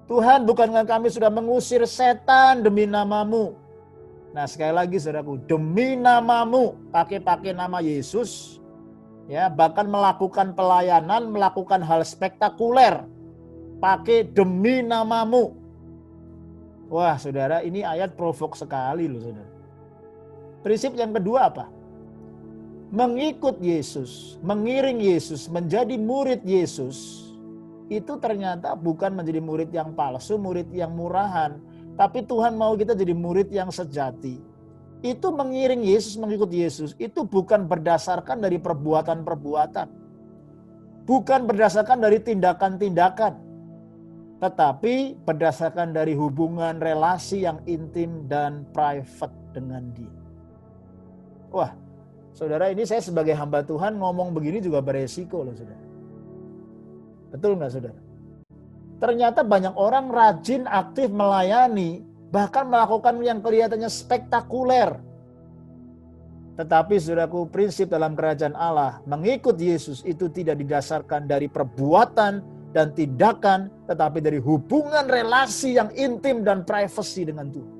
Tuhan, bukankah kami sudah mengusir setan demi nama-Mu? Nah, sekali lagi saudaraku, demi nama-Mu, pakai nama Yesus, ya, bahkan melakukan pelayanan, melakukan hal spektakuler, pakai demi nama-Mu. Wah, saudara, ini ayat provok sekali loh, saudara. Prinsip yang kedua apa? Mengikut Yesus, mengiring Yesus, menjadi murid Yesus, itu ternyata bukan menjadi murid yang palsu, murid yang murahan. Tapi Tuhan mau kita jadi murid yang sejati. Itu mengiring Yesus, mengikut Yesus, itu bukan berdasarkan dari perbuatan-perbuatan. Bukan berdasarkan dari tindakan-tindakan. Tetapi berdasarkan dari hubungan relasi yang intim dan private dengan Dia. Wah, saudara, ini saya sebagai hamba Tuhan ngomong begini juga beresiko loh, saudara. Betul nggak, saudara? Ternyata banyak orang rajin, aktif melayani, bahkan melakukan yang kelihatannya spektakuler. Tetapi saudaraku, prinsip dalam kerajaan Allah, mengikut Yesus itu tidak didasarkan dari perbuatan dan tindakan, tetapi dari hubungan relasi yang intim dan privasi dengan Tuhan.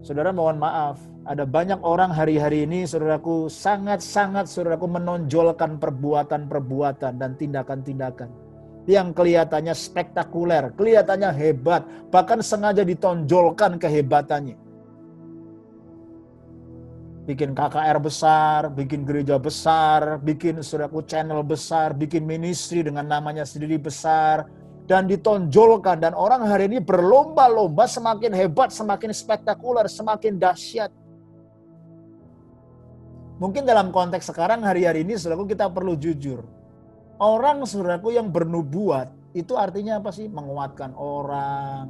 Saudara, mohon maaf, ada banyak orang hari-hari ini, saudaraku, sangat-sangat saudaraku menonjolkan perbuatan-perbuatan dan tindakan-tindakan yang kelihatannya spektakuler, kelihatannya hebat, bahkan sengaja ditonjolkan kehebatannya. Bikin KKR besar, bikin gereja besar, bikin saudaraku channel besar, bikin ministry dengan namanya sendiri besar, dan ditonjolkan. Dan orang hari ini berlomba-lomba, semakin hebat, semakin spektakuler, semakin dahsyat. Mungkin dalam konteks sekarang hari-hari ini saudaraku kita perlu jujur. Orang saudaraku yang bernubuat itu artinya apa sih? Menguatkan orang,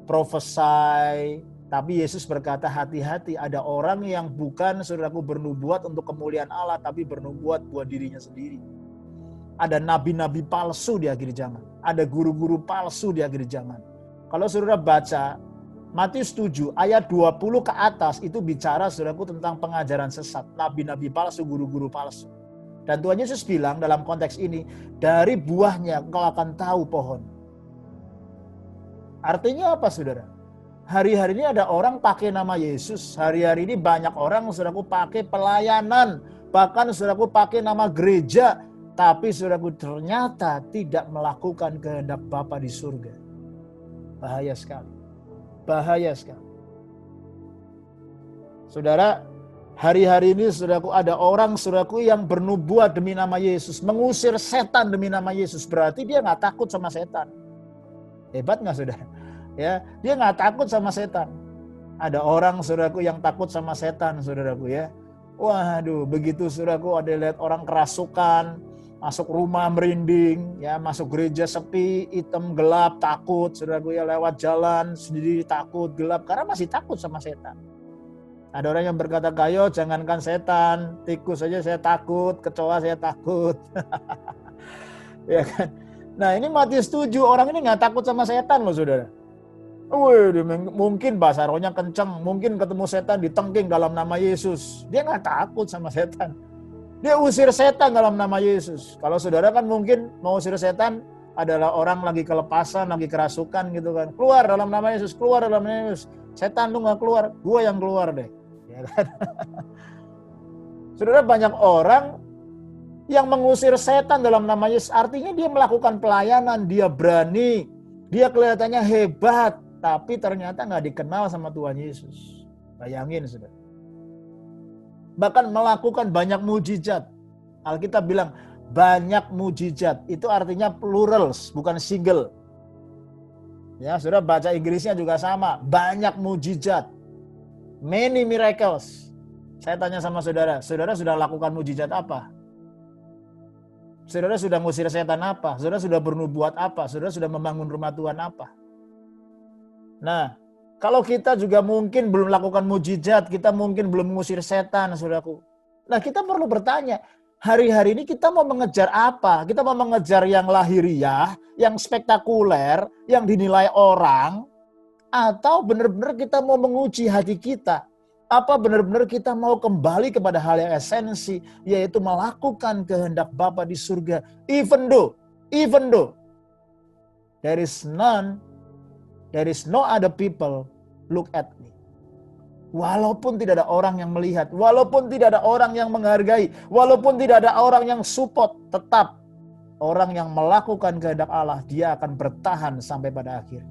prophesy. Tapi Yesus berkata hati-hati, ada orang yang bukan saudaraku bernubuat untuk kemuliaan Allah, tapi bernubuat buat dirinya sendiri. Ada nabi-nabi palsu di akhir zaman. Ada guru-guru palsu di akhir zaman. Kalau saudara baca Matius 7 ayat 20 ke atas, itu bicara saudaraku tentang pengajaran sesat. Nabi-nabi palsu, guru-guru palsu. Dan Tuhan Yesus bilang dalam konteks ini, dari buahnya engkau akan tahu pohon. Artinya apa saudara? Hari-hari ini ada orang pakai nama Yesus. Hari-hari ini banyak orang saudaraku pakai pelayanan. Bahkan saudaraku pakai nama gereja. Tapi saudaraku ternyata tidak melakukan kehendak Bapa di surga. Bahaya sekali. Bahaya sekali. Saudara, hari-hari ini saudaraku ada orang saudaraku yang bernubuat demi nama Yesus. Mengusir setan demi nama Yesus. Berarti dia gak takut sama setan. Hebat gak saudara? Ya, dia nggak takut sama setan. Ada orang saudaraku yang takut sama setan, saudaraku ya. Waduh, begitu saudaraku ada lihat orang kerasukan, masuk rumah merinding, ya, masuk gereja sepi, hitam, gelap, takut, saudaraku ya, lewat jalan sendiri takut, gelap, karena masih takut sama setan. Ada orang yang berkata, "Gayo, jangankan setan, tikus saja saya takut, kecoa saya takut." Ya kan? Nah, ini Matius 7, orang ini nggak takut sama setan loh, saudara. Wih, mungkin bahasa rohnya kencang, mungkin ketemu setan ditengking dalam nama Yesus. Dia nggak takut sama setan. Dia usir setan dalam nama Yesus. Kalau saudara kan mungkin mau usir setan adalah orang lagi kelepasan, lagi kerasukan gitu kan. Keluar dalam nama Yesus, keluar dalam nama Yesus. Setan lu nggak keluar, gua yang keluar deh. Ya kan? Saudara, banyak orang yang mengusir setan dalam nama Yesus. Artinya dia melakukan pelayanan, dia berani, dia kelihatannya hebat. Tapi ternyata nggak dikenal sama Tuhan Yesus. Bayangin saudara. Bahkan melakukan banyak mujizat. Alkitab bilang banyak mujizat. Itu artinya plurals, bukan single. Ya, saudara baca Inggrisnya juga sama. Banyak mujizat. Many miracles. Saya tanya sama saudara, saudara sudah lakukan mujizat apa? Saudara sudah ngusir setan apa? Saudara sudah bernubuat apa? Saudara sudah membangun rumah Tuhan apa? Nah, kalau kita juga mungkin belum melakukan mujizat, kita mungkin belum mengusir setan, saudaraku. Nah, kita perlu bertanya, Hari-hari ini kita mau mengejar apa? Kita mau mengejar yang lahiriah, yang spektakuler, yang dinilai orang, atau benar-benar kita mau menguji hati kita? Apa benar-benar kita mau kembali kepada hal yang esensi, yaitu melakukan kehendak Bapa di surga, even though there is no other people look at me. Walaupun tidak ada orang yang melihat, walaupun tidak ada orang yang menghargai, walaupun tidak ada orang yang support, tetap orang yang melakukan kehendak Allah, dia akan bertahan sampai pada akhir.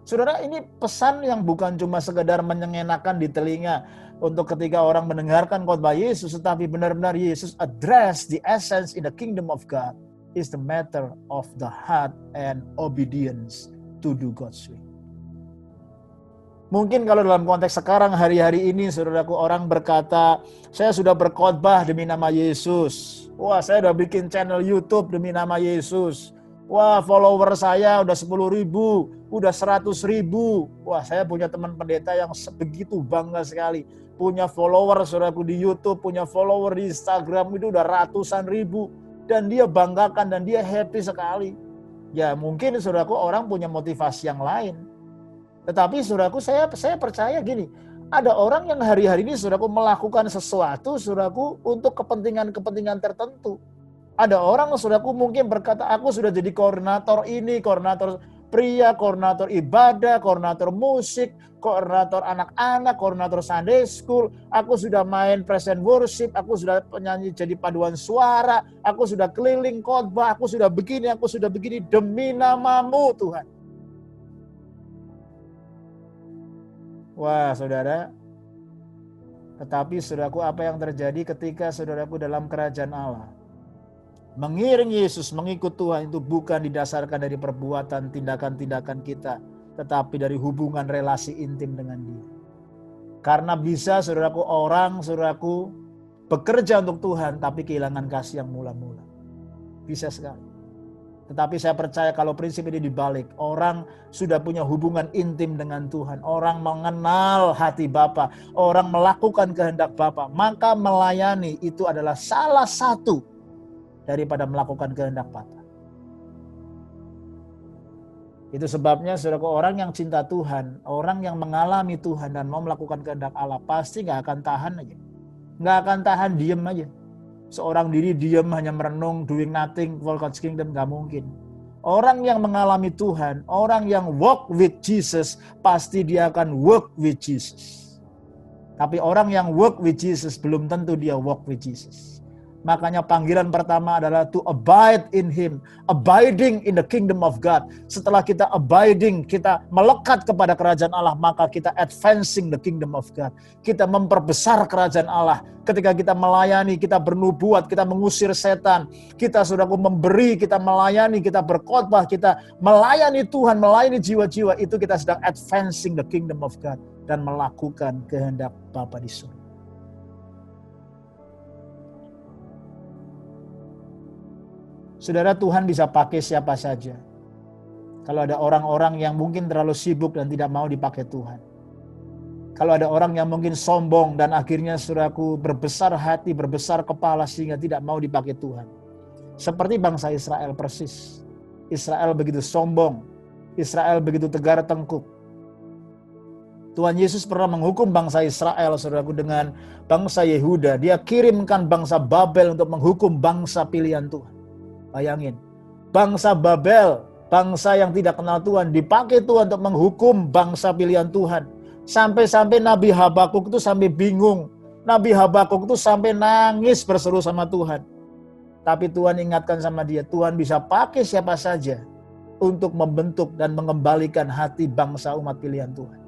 Saudara, ini pesan yang bukan cuma sekedar menyenangkan di telinga untuk ketika orang mendengarkan khotbah Yesus, tetapi benar-benar Yesus address the essence in the kingdom of God is the matter of the heart and obedience to do God's will. Mungkin kalau dalam konteks sekarang hari-hari ini, saudaraku, orang berkata, saya sudah berkhotbah demi nama Yesus. Wah, saya sudah bikin channel YouTube demi nama Yesus. Wah, follower saya udah 10.000, udah 100.000. Wah, saya punya teman pendeta yang begitu bangga sekali. Punya follower, saudaraku, di YouTube, punya follower di Instagram itu udah ratusan ribu. Dan dia banggakan dan dia happy sekali. Ya, mungkin, saudaraku, orang punya motivasi yang lain. Tetapi saudaraku, saya percaya gini, ada orang yang hari-hari ini saudaraku melakukan sesuatu saudaraku untuk kepentingan-kepentingan tertentu. Ada orang saudaraku mungkin berkata, aku sudah jadi koordinator ini, koordinator pria, koordinator ibadah, koordinator musik, koordinator anak-anak, koordinator Sunday school, aku sudah main praise and worship, aku sudah penyanyi jadi paduan suara, aku sudah keliling khotbah, aku sudah begini demi namamu Tuhan. Wah, saudara, tetapi saudaraku, apa yang terjadi ketika saudaraku dalam kerajaan Allah? Mengiring Yesus, mengikut Tuhan itu bukan didasarkan dari perbuatan, tindakan-tindakan kita, tetapi dari hubungan relasi intim dengan Dia. Karena bisa saudaraku, orang saudaraku bekerja untuk Tuhan, tapi kehilangan kasih yang mula-mula. Bisa sekali. Tetapi saya percaya kalau prinsip ini dibalik, orang sudah punya hubungan intim dengan Tuhan, orang mengenal hati Bapa, orang melakukan kehendak Bapa, maka melayani itu adalah salah satu daripada melakukan kehendak Bapa. Itu sebabnya saudaraku, orang yang cinta Tuhan, orang yang mengalami Tuhan dan mau melakukan kehendak Allah, pasti gak akan tahan aja. Gak akan tahan, diem aja. Seorang diri diam hanya merenung, doing nothing for God's kingdom, gak mungkin. Orang yang mengalami Tuhan, orang yang walk with Jesus, pasti dia akan work with Jesus. Tapi orang yang work with Jesus, belum tentu dia walk with Jesus. Makanya panggilan pertama adalah to abide in Him, abiding in the kingdom of God. Setelah kita abiding, kita melekat kepada kerajaan Allah, maka kita advancing the kingdom of God. Kita memperbesar kerajaan Allah. Ketika kita melayani, kita bernubuat, kita mengusir setan, kita sudah memberi, kita melayani, kita berkhotbah, kita melayani Tuhan, melayani jiwa-jiwa, itu kita sedang advancing the kingdom of God dan melakukan kehendak Bapa di surga. Saudara, Tuhan bisa pakai siapa saja. Kalau ada orang-orang yang mungkin terlalu sibuk dan tidak mau dipakai Tuhan. Kalau ada orang yang mungkin sombong dan akhirnya saudaraku berbesar hati, berbesar kepala sehingga tidak mau dipakai Tuhan. Seperti bangsa Israel persis. Israel begitu sombong. Israel begitu tegar tengkuk. Tuhan Yesus pernah menghukum bangsa Israel, saudaraku, dengan bangsa Yehuda. Dia kirimkan bangsa Babel untuk menghukum bangsa pilihan Tuhan. Bayangin, bangsa Babel, bangsa yang tidak kenal Tuhan, dipakai Tuhan untuk menghukum bangsa pilihan Tuhan. Sampai-sampai Nabi Habakuk itu sampai bingung. Nabi Habakuk itu sampai nangis berseru sama Tuhan. Tapi Tuhan ingatkan sama dia, Tuhan bisa pakai siapa saja untuk membentuk dan mengembalikan hati bangsa umat pilihan Tuhan.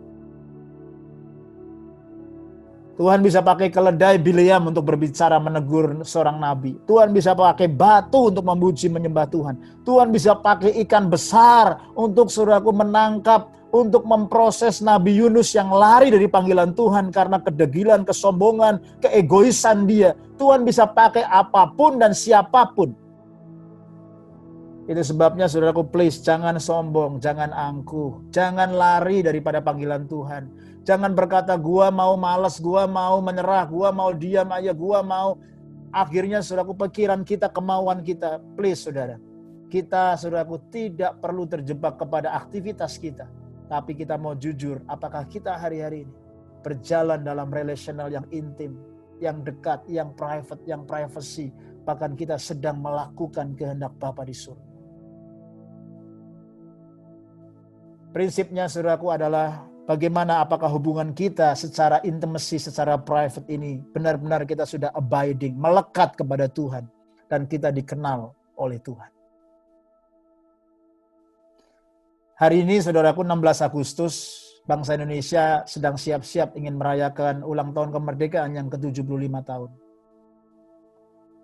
Tuhan bisa pakai keledai Bileam untuk berbicara menegur seorang nabi. Tuhan bisa pakai batu untuk memuji menyembah Tuhan. Tuhan bisa pakai ikan besar untuk saudaraku menangkap, untuk memproses Nabi Yunus yang lari dari panggilan Tuhan karena kedegilan, kesombongan, keegoisan dia. Tuhan bisa pakai apapun dan siapapun. Itu sebabnya saudaraku, please jangan sombong, jangan angkuh, jangan lari daripada panggilan Tuhan. Jangan berkata gua mau malas, gua mau menyerah, gua mau diam aja, gua mau. Akhirnya saudaraku, pikiran kita, kemauan kita, please saudara, kita saudaraku tidak perlu terjebak kepada aktivitas kita. Tapi kita mau jujur, apakah kita hari-hari ini berjalan dalam relational yang intim, yang dekat, yang private, yang privacy. Bahkan kita sedang melakukan kehendak Bapa di surga. Prinsipnya saudaraku adalah bagaimana apakah hubungan kita secara intimacy, secara private ini benar-benar kita sudah abiding, melekat kepada Tuhan. Dan kita dikenal oleh Tuhan. Hari ini saudaraku 16 Agustus, bangsa Indonesia sedang siap-siap ingin merayakan ulang tahun kemerdekaan yang ke-75 tahun.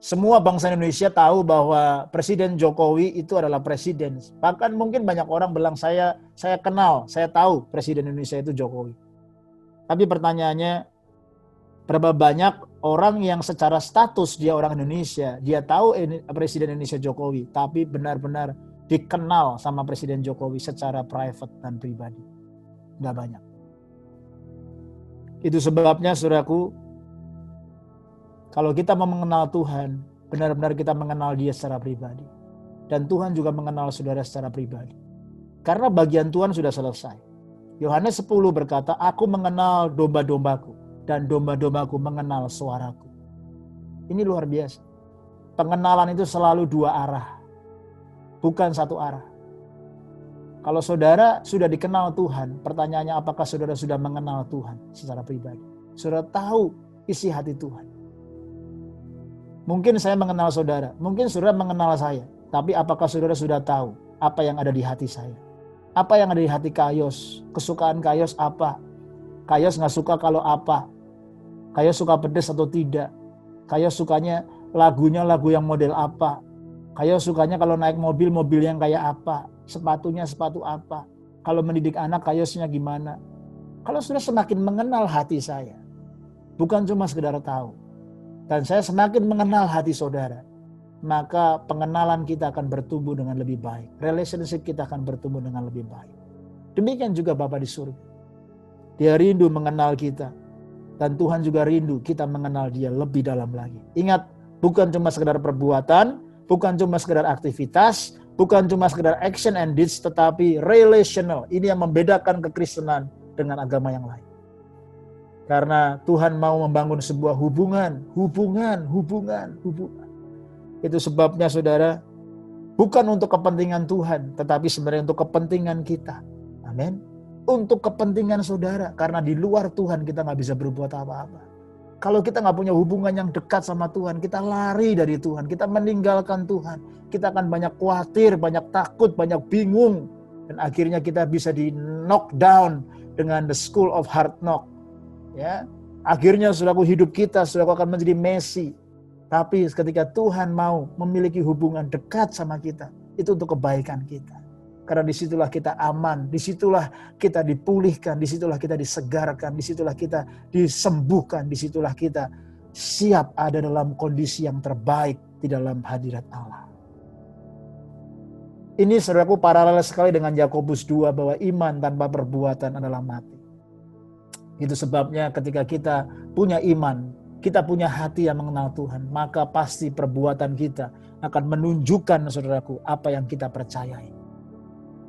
Semua bangsa Indonesia tahu bahwa Presiden Jokowi itu adalah presiden. Bahkan mungkin banyak orang bilang saya kenal, saya tahu Presiden Indonesia itu Jokowi. Tapi pertanyaannya, berapa banyak orang yang secara status dia orang Indonesia, dia tahu Presiden Indonesia Jokowi, tapi benar-benar dikenal sama Presiden Jokowi secara private dan pribadi? Nggak banyak. Itu sebabnya saudaraku, kalau kita mau mengenal Tuhan, benar-benar kita mengenal Dia secara pribadi. Dan Tuhan juga mengenal saudara secara pribadi. Karena bagian Tuhan sudah selesai. Yohanes 10 berkata, aku mengenal domba-dombaku, dan domba-dombaku mengenal suaraku. Ini luar biasa. Pengenalan itu selalu dua arah, bukan satu arah. Kalau saudara sudah dikenal Tuhan, pertanyaannya apakah saudara sudah mengenal Tuhan secara pribadi? Saudara tahu isi hati Tuhan. Mungkin saya mengenal saudara, mungkin saudara mengenal saya. Tapi apakah saudara sudah tahu apa yang ada di hati saya? Apa yang ada di hati Kayos? Kesukaan Kayos apa? Kayos gak suka kalau apa? Kayos suka pedas atau tidak? Kayos sukanya lagunya lagu yang model apa? Kayos sukanya kalau naik mobil yang kayak apa? Sepatunya sepatu apa? Kalau mendidik anak Kayosnya gimana? Kalau sudah semakin mengenal hati saya, bukan cuma sekedar tahu, dan saya semakin mengenal hati saudara, maka pengenalan kita akan bertumbuh dengan lebih baik. Relationship kita akan bertumbuh dengan lebih baik. Demikian juga Bapa di surga. Dia rindu mengenal kita. Dan Tuhan juga rindu kita mengenal Dia lebih dalam lagi. Ingat, bukan cuma sekedar perbuatan, bukan cuma sekedar aktivitas, bukan cuma sekedar action and deeds, tetapi relational. Ini yang membedakan kekristenan dengan agama yang lain. Karena Tuhan mau membangun sebuah hubungan. Itu sebabnya saudara, bukan untuk kepentingan Tuhan, tetapi sebenarnya untuk kepentingan kita. Amin. Untuk kepentingan saudara, karena di luar Tuhan kita gak bisa berbuat apa-apa. Kalau kita gak punya hubungan yang dekat sama Tuhan, kita lari dari Tuhan, kita meninggalkan Tuhan. Kita akan banyak khawatir, banyak takut, banyak bingung. Dan akhirnya kita bisa di knock down dengan the school of hard knock. Ya, akhirnya saudaraku hidup kita saudaraku akan menjadi messy. Tapi ketika Tuhan mau memiliki hubungan dekat sama kita, itu untuk kebaikan kita. Karena disitulah kita aman, disitulah kita dipulihkan, disitulah kita disegarkan, disitulah kita disembuhkan, disitulah kita siap ada dalam kondisi yang terbaik di dalam hadirat Allah. Ini saudaraku paralel sekali dengan Yakobus 2 bahwa iman tanpa perbuatan adalah mati. Itu sebabnya ketika kita punya iman, kita punya hati yang mengenal Tuhan, maka pasti perbuatan kita akan menunjukkan saudaraku apa yang kita percayai.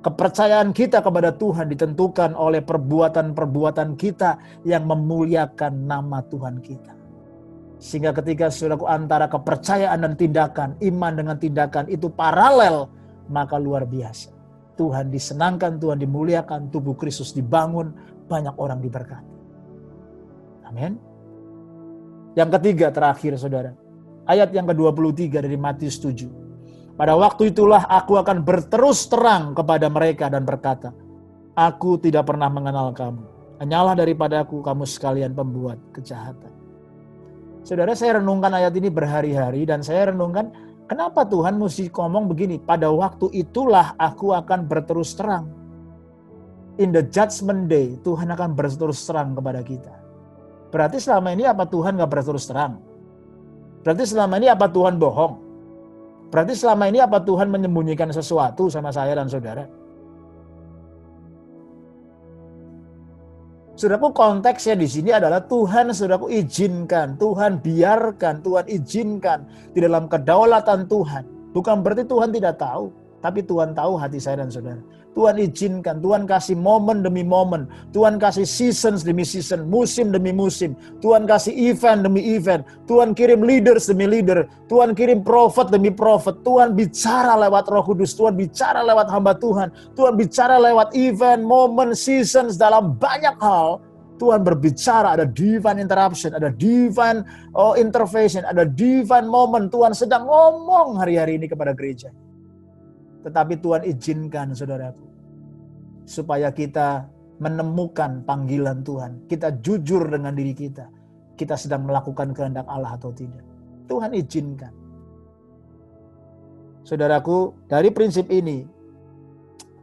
Kepercayaan kita kepada Tuhan ditentukan oleh perbuatan-perbuatan kita yang memuliakan nama Tuhan kita. Sehingga ketika saudaraku antara kepercayaan dan tindakan, iman dengan tindakan itu paralel, maka luar biasa. Tuhan disenangkan, Tuhan dimuliakan, tubuh Kristus dibangun, banyak orang diberkati. Amin. Yang ketiga terakhir saudara. Ayat yang ke-23 dari Matius 7. Pada waktu itulah aku akan berterus terang kepada mereka dan berkata, aku tidak pernah mengenal kamu. Hanyalah daripadaku kamu sekalian pembuat kejahatan. Saudara, saya renungkan ayat ini berhari-hari dan saya renungkan kenapa Tuhan mesti ngomong begini. Pada waktu itulah aku akan berterus terang. In the judgment day Tuhan akan berterus terang kepada kita. Berarti selama ini apa Tuhan gak berterus terang? Berarti selama ini apa Tuhan bohong? Berarti selama ini apa Tuhan menyembunyikan sesuatu sama saya dan saudara? Saudaraku, konteksnya di sini adalah Tuhan, saudaraku, izinkan, Tuhan biarkan, Tuhan izinkan di dalam kedaulatan Tuhan. Bukan berarti Tuhan tidak tahu, tapi Tuhan tahu hati saya dan saudara. Tuhan izinkan, Tuhan kasih momen demi momen, Tuhan kasih seasons demi season, musim demi musim, Tuhan kasih event demi event, Tuhan kirim leaders demi leader, Tuhan kirim prophet demi prophet, Tuhan bicara lewat Roh Kudus, Tuhan bicara lewat hamba Tuhan, Tuhan bicara lewat event, momen, seasons, dalam banyak hal. Tuhan berbicara, ada divine interruption, ada divine intervention, ada divine moment. Tuhan sedang ngomong hari-hari ini kepada gereja. Tetapi Tuhan izinkan, saudaraku, supaya kita menemukan panggilan Tuhan. Kita jujur dengan diri kita. Kita sedang melakukan kehendak Allah atau tidak. Tuhan izinkan. Saudaraku, dari prinsip ini,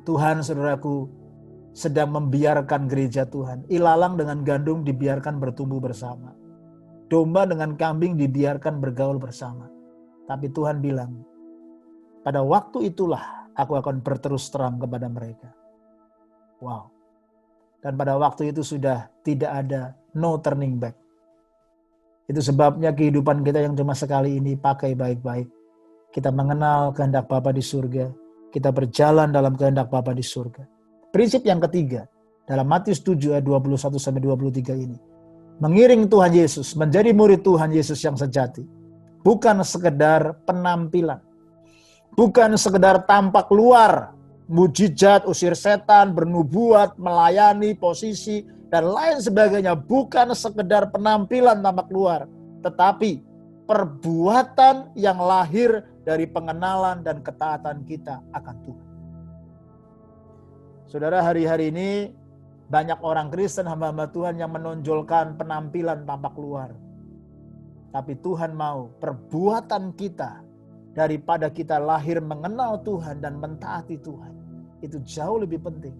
Tuhan, saudaraku, sedang membiarkan gereja Tuhan. Ilalang dengan gandum dibiarkan bertumbuh bersama. Domba dengan kambing dibiarkan bergaul bersama. Tapi Tuhan bilang, pada waktu itulah aku akan berterus terang kepada mereka. Wow. Dan pada waktu itu sudah tidak ada no turning back. Itu sebabnya kehidupan kita yang cuma sekali ini pakai baik-baik. Kita mengenal kehendak Bapa di surga. Kita berjalan dalam kehendak Bapa di surga. Prinsip yang ketiga, dalam Matius 7 ayat 21-23 ini. Mengiring Tuhan Yesus, menjadi murid Tuhan Yesus yang sejati. Bukan sekedar penampilan. Bukan sekedar tampak luar, mujizat, usir setan, bernubuat, melayani, posisi, dan lain sebagainya. Bukan sekedar penampilan tampak luar, tetapi perbuatan yang lahir dari pengenalan dan ketaatan kita akan Tuhan. Saudara, hari-hari ini banyak orang Kristen, hamba-hamba Tuhan yang menonjolkan penampilan tampak luar. Tapi Tuhan mau perbuatan kita, daripada kita lahir mengenal Tuhan dan mentaati Tuhan. Itu jauh lebih penting.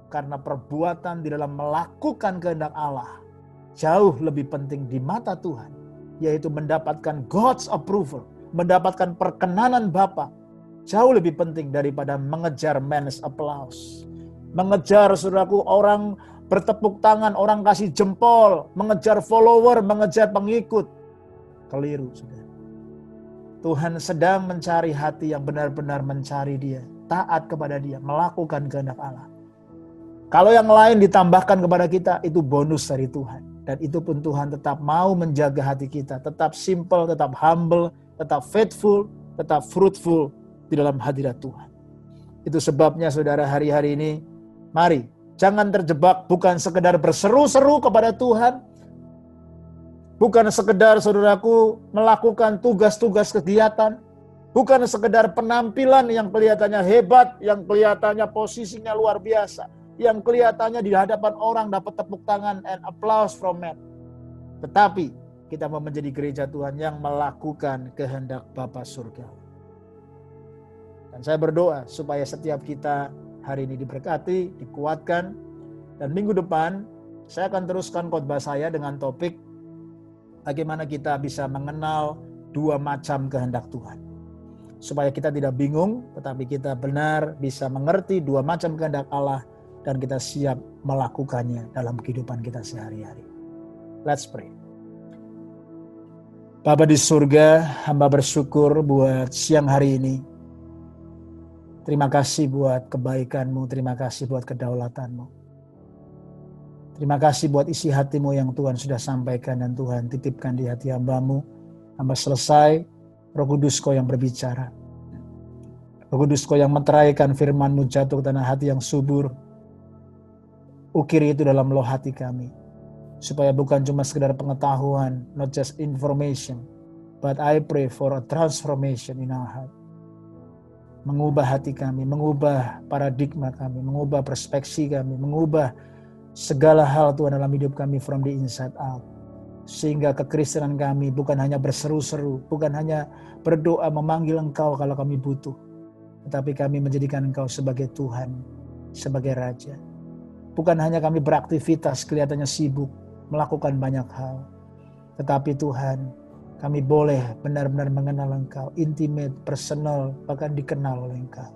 Karena perbuatan di dalam melakukan kehendak Allah jauh lebih penting di mata Tuhan. Yaitu mendapatkan God's approval. Mendapatkan perkenanan Bapa. Jauh lebih penting daripada mengejar man's applause. Mengejar, saudaraku, orang bertepuk tangan, orang kasih jempol. Mengejar follower, mengejar pengikut. Keliru, saudara. Tuhan sedang mencari hati yang benar-benar mencari Dia, taat kepada Dia, melakukan kehendak Allah. Kalau yang lain ditambahkan kepada kita, itu bonus dari Tuhan. Dan itu pun Tuhan tetap mau menjaga hati kita, tetap simple, tetap humble, tetap faithful, tetap fruitful di dalam hadirat Tuhan. Itu sebabnya, saudara, hari-hari ini, mari, jangan terjebak bukan sekedar berseru-seru kepada Tuhan, bukan sekedar, saudaraku, melakukan tugas-tugas kegiatan. Bukan sekedar penampilan yang kelihatannya hebat, yang kelihatannya posisinya luar biasa. Yang kelihatannya di hadapan orang dapat tepuk tangan and applause from men. Tetapi kita mau menjadi gereja Tuhan yang melakukan kehendak Bapa surga. Dan saya berdoa supaya setiap kita hari ini diberkati, dikuatkan. Dan minggu depan saya akan teruskan khotbah saya dengan topik bagaimana kita bisa mengenal dua macam kehendak Tuhan. Supaya kita tidak bingung, tetapi kita benar bisa mengerti dua macam kehendak Allah dan kita siap melakukannya dalam kehidupan kita sehari-hari. Let's pray. Bapa di surga, hamba bersyukur buat siang hari ini. Terima kasih buat kebaikan-Mu, terima kasih buat kedaulatan-Mu. Terima kasih buat isi hati-Mu yang Tuhan sudah sampaikan dan Tuhan titipkan di hati hamba-Mu. Hamba selesai, Roh Kudus Kau yang berbicara. Roh Kudus Kau yang meteraikan firman-Mu jatuh ke tanah hati yang subur. Ukiri itu dalam loh hati kami. Supaya bukan cuma sekedar pengetahuan, not just information. But I pray for a transformation in our heart. Mengubah hati kami, mengubah paradigma kami, mengubah perspektif kami, mengubah segala hal Tuhan dalam hidup kami from the inside out. Sehingga kekristenan kami bukan hanya berseru-seru, bukan hanya berdoa memanggil Engkau kalau kami butuh. Tetapi kami menjadikan Engkau sebagai Tuhan, sebagai Raja. Bukan hanya kami beraktivitas kelihatannya sibuk, melakukan banyak hal. Tetapi Tuhan, kami boleh benar-benar mengenal Engkau, intimate, personal, bahkan dikenal oleh Engkau.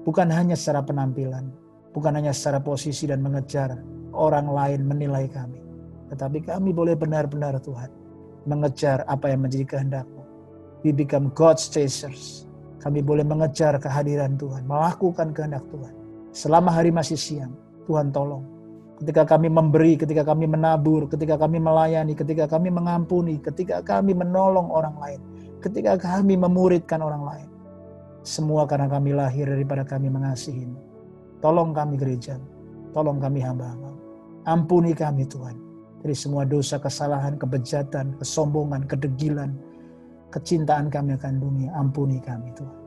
Bukan hanya secara penampilan, bukan hanya secara posisi dan mengejar orang lain menilai kami. Tetapi kami boleh benar-benar Tuhan mengejar apa yang menjadi kehendak-Mu. We become God's chasers. Kami boleh mengejar kehadiran Tuhan, melakukan kehendak Tuhan. Selama hari masih siang, Tuhan tolong. Ketika kami memberi, ketika kami menabur, ketika kami melayani, ketika kami mengampuni, ketika kami menolong orang lain, ketika kami memuridkan orang lain. Semua karena kami lahir daripada kami mengasihi-Mu. Tolong kami gereja, tolong kami hamba-Mu. Ampuni kami Tuhan. Dari semua dosa, kesalahan, kebejatan, kesombongan, kedegilan, kecintaan kami akan dunia. Ampuni kami Tuhan.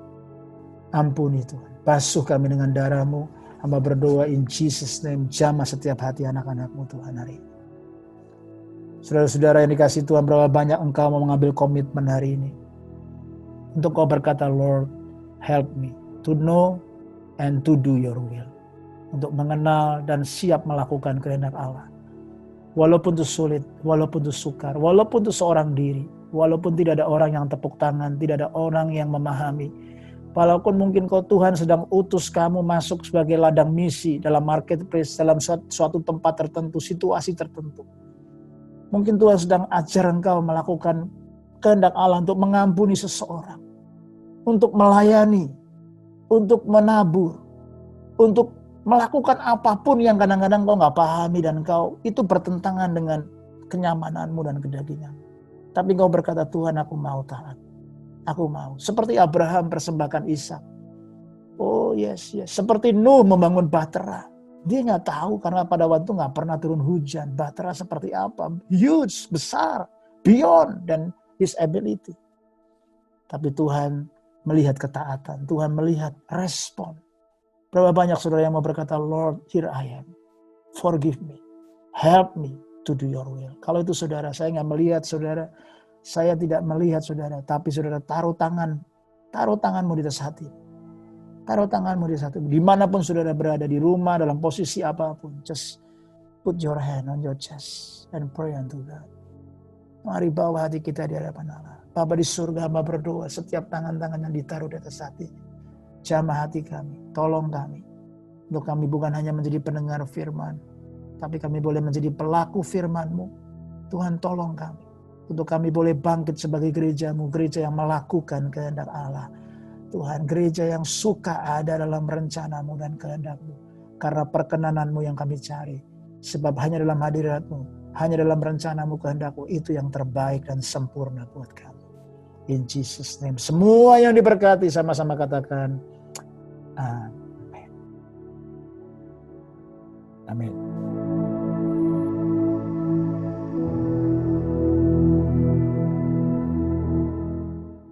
Ampuni Tuhan. Basuh kami dengan darah-Mu. Hamba berdoa in Jesus name. Jamah setiap hati anak-anak-Mu Tuhan hari ini. Saudara-saudara yang dikasihi Tuhan, berapa banyak engkau mau mengambil komitmen hari ini. Untuk kau berkata, Lord, help me to know and to do your will. Untuk mengenal dan siap melakukan kehendak Allah. Walaupun itu sulit, walaupun itu sukar, walaupun itu seorang diri, walaupun tidak ada orang yang tepuk tangan, tidak ada orang yang memahami. Walaupun mungkin kau Tuhan sedang utus kamu masuk sebagai ladang misi dalam marketplace, dalam suatu tempat tertentu, situasi tertentu. Mungkin Tuhan sedang ajar engkau melakukan kehendak Allah untuk mengampuni seseorang, untuk melayani, untuk menabur, untuk melakukan apapun yang kadang-kadang kau gak pahami dan kau itu bertentangan dengan kenyamananmu dan kedaginganmu. Tapi kau berkata, Tuhan aku mau taat. Aku mau. Seperti Abraham persembahkan Ishak. Oh yes. Seperti Nuh membangun bahtera. Dia gak tahu karena pada waktu gak pernah turun hujan. Bahtera seperti apa? Huge, besar, beyond than his ability. Tapi Tuhan melihat ketaatan. Tuhan melihat respon. Berapa banyak saudara yang mau berkata, Lord, here I am. Forgive me. Help me to do your will. Kalau itu saudara, saya nggak melihat saudara. Saya tidak melihat saudara. Tapi saudara taruh tanganmu di atas hati. Taruh tanganmu di atas hati. Dimanapun saudara berada, di rumah, dalam posisi apapun. Just put your hand on your chest and pray unto God. Mari bawa hati kita di hadapan Allah. Bapa di surga, hamba berdoa setiap tangan-tangan yang ditaruh di atas hati. Jamah hati kami, tolong kami. Untuk kami bukan hanya menjadi pendengar firman, tapi kami boleh menjadi pelaku firman-Mu. Tuhan tolong kami. Untuk kami boleh bangkit sebagai gereja-Mu, gereja yang melakukan kehendak Allah. Tuhan, gereja yang suka ada dalam rencana-Mu dan kehendak-Mu. Karena perkenanan-Mu yang kami cari. Sebab hanya dalam hadirat-Mu, hanya dalam rencana-Mu, kehendak-Mu, itu yang terbaik dan sempurna buat kami. In Jesus name. Semua yang diberkati sama-sama katakan, Amin. Amin.